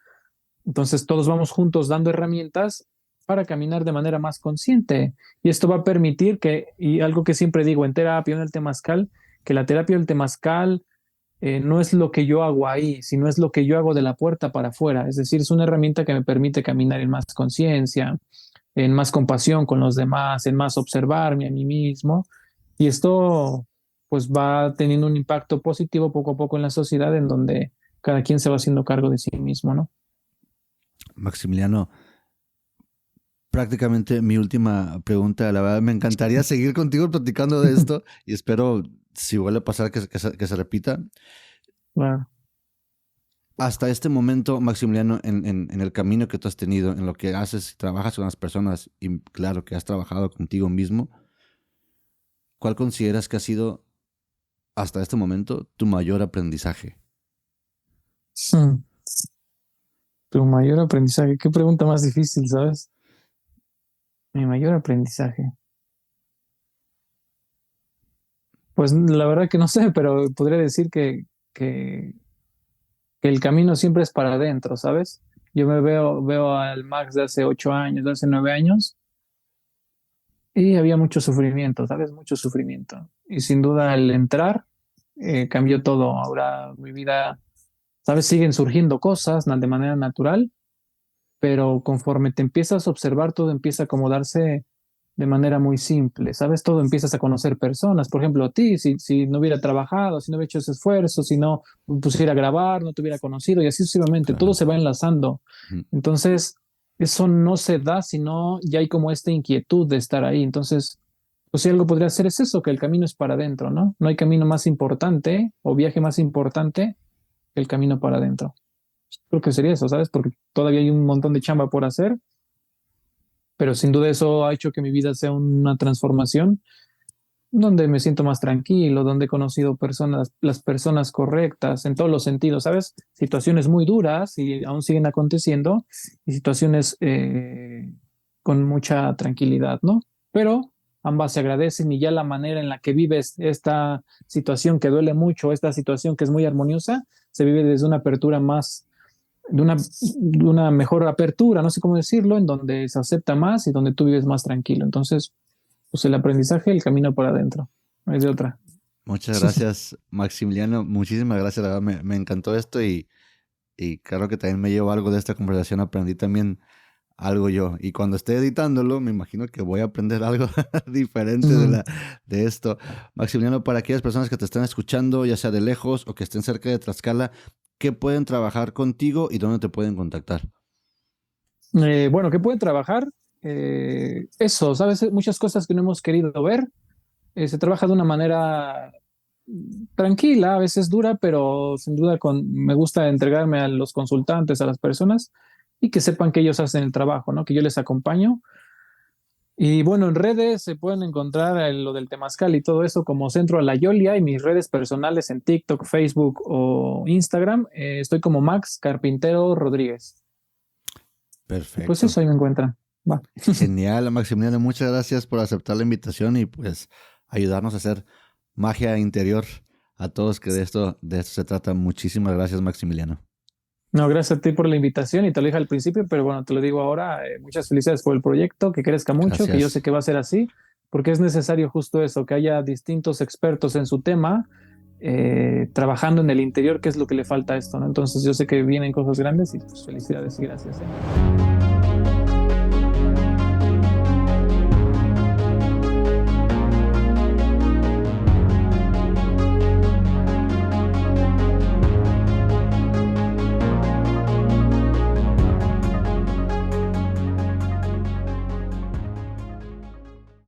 entonces todos vamos juntos dando herramientas para caminar de manera más consciente y esto va a permitir que, y algo que siempre digo en terapia, en el temazcal, que la terapia del temazcal no es lo que yo hago ahí, sino es lo que yo hago de la puerta para afuera. Es decir, es una herramienta que me permite caminar en más conciencia, en más compasión con los demás, en más observarme a mí mismo. Y esto pues va teniendo un impacto positivo poco a poco en la sociedad en donde cada quien se va haciendo cargo de sí mismo, ¿no? Maximiliano, prácticamente mi última pregunta. La verdad, me encantaría seguir contigo platicando de esto y espero, si vuelve a pasar, que se repita. Claro. Hasta este momento, Maximiliano, en el camino que tú has tenido, en lo que haces, trabajas con las personas y claro que has trabajado contigo mismo, ¿cuál consideras que ha sido hasta este momento tu mayor aprendizaje? Hmm. Tu mayor aprendizaje. Qué pregunta más difícil, ¿sabes? Mi mayor aprendizaje. Pues la verdad que no sé, pero podría decir que que el camino siempre es para adentro, ¿sabes? Yo veo al Max de hace 8 años, de hace 9 años, y había mucho sufrimiento, ¿sabes? Mucho sufrimiento. Y sin duda el entrar cambió todo. Ahora mi vida, ¿sabes? Siguen surgiendo cosas de manera natural, pero conforme te empiezas a observar, todo empieza a acomodarse de manera muy simple, ¿sabes? Todo empiezas a conocer personas, por ejemplo, a ti, si no hubiera trabajado, si no hubiera hecho ese esfuerzo, si no pusiera a grabar, no te hubiera conocido y así sucesivamente, todo Claro. se va enlazando. Ujú. Entonces, eso no se da, sino ya hay como esta inquietud de estar ahí. Entonces, pues si algo podría ser es eso, que el camino es para adentro, ¿no? No hay camino más importante o viaje más importante que el camino para adentro. Creo que sería eso, ¿sabes? Porque todavía hay un montón de chamba por hacer, pero sin duda eso ha hecho que mi vida sea una transformación donde me siento más tranquilo, donde he conocido personas, las personas correctas en todos los sentidos, ¿sabes? Situaciones muy duras y aún siguen aconteciendo y situaciones con mucha tranquilidad, ¿no? Pero ambas se agradecen y ya la manera en la que vives esta situación que duele mucho, esta situación que es muy armoniosa, se vive desde una apertura más de una mejor apertura, no sé cómo decirlo, en donde se acepta más y donde tú vives más tranquilo. Entonces, pues el aprendizaje, el camino para adentro, no hay de otra. Muchas gracias, Maximiliano. Muchísimas gracias. La verdad, me encantó esto y claro que también me llevo algo de esta conversación. Aprendí también algo yo. Y cuando esté editándolo, me imagino que voy a aprender algo diferente Ujú. de esto. Maximiliano, para aquellas personas que te están escuchando, ya sea de lejos o que estén cerca de Tlaxcala, ¿qué pueden trabajar contigo y dónde te pueden contactar? Bueno, ¿qué pueden trabajar? Eso, ¿sabes? Muchas cosas que no hemos querido ver. Se trabaja de una manera tranquila, a veces dura, pero sin duda me gusta entregarme a los consultantes, a las personas, y que sepan que ellos hacen el trabajo, ¿no? Que yo les acompaño. Y bueno, en redes se pueden encontrar lo del temazcal y todo eso como Centro Alayolia y mis redes personales en TikTok, Facebook o Instagram. Estoy como Max Carpintero Rodríguez. Y pues Perfecto. eso ahí me encuentran. Va. Genial, Maximiliano. Muchas gracias por aceptar la invitación y pues ayudarnos a hacer magia interior a todos, que de esto se trata. Muchísimas gracias, Maximiliano. No, gracias a ti por la invitación y te lo dije al principio, pero bueno, te lo digo ahora. Muchas felicidades por el proyecto, que crezca mucho, que yo sé Gracias. que va a ser así, porque es necesario justo eso, que haya distintos expertos en su tema, trabajando en el interior, que es lo que le falta a esto, ¿no? Entonces yo sé que vienen cosas grandes y pues felicidades y gracias, ¿eh?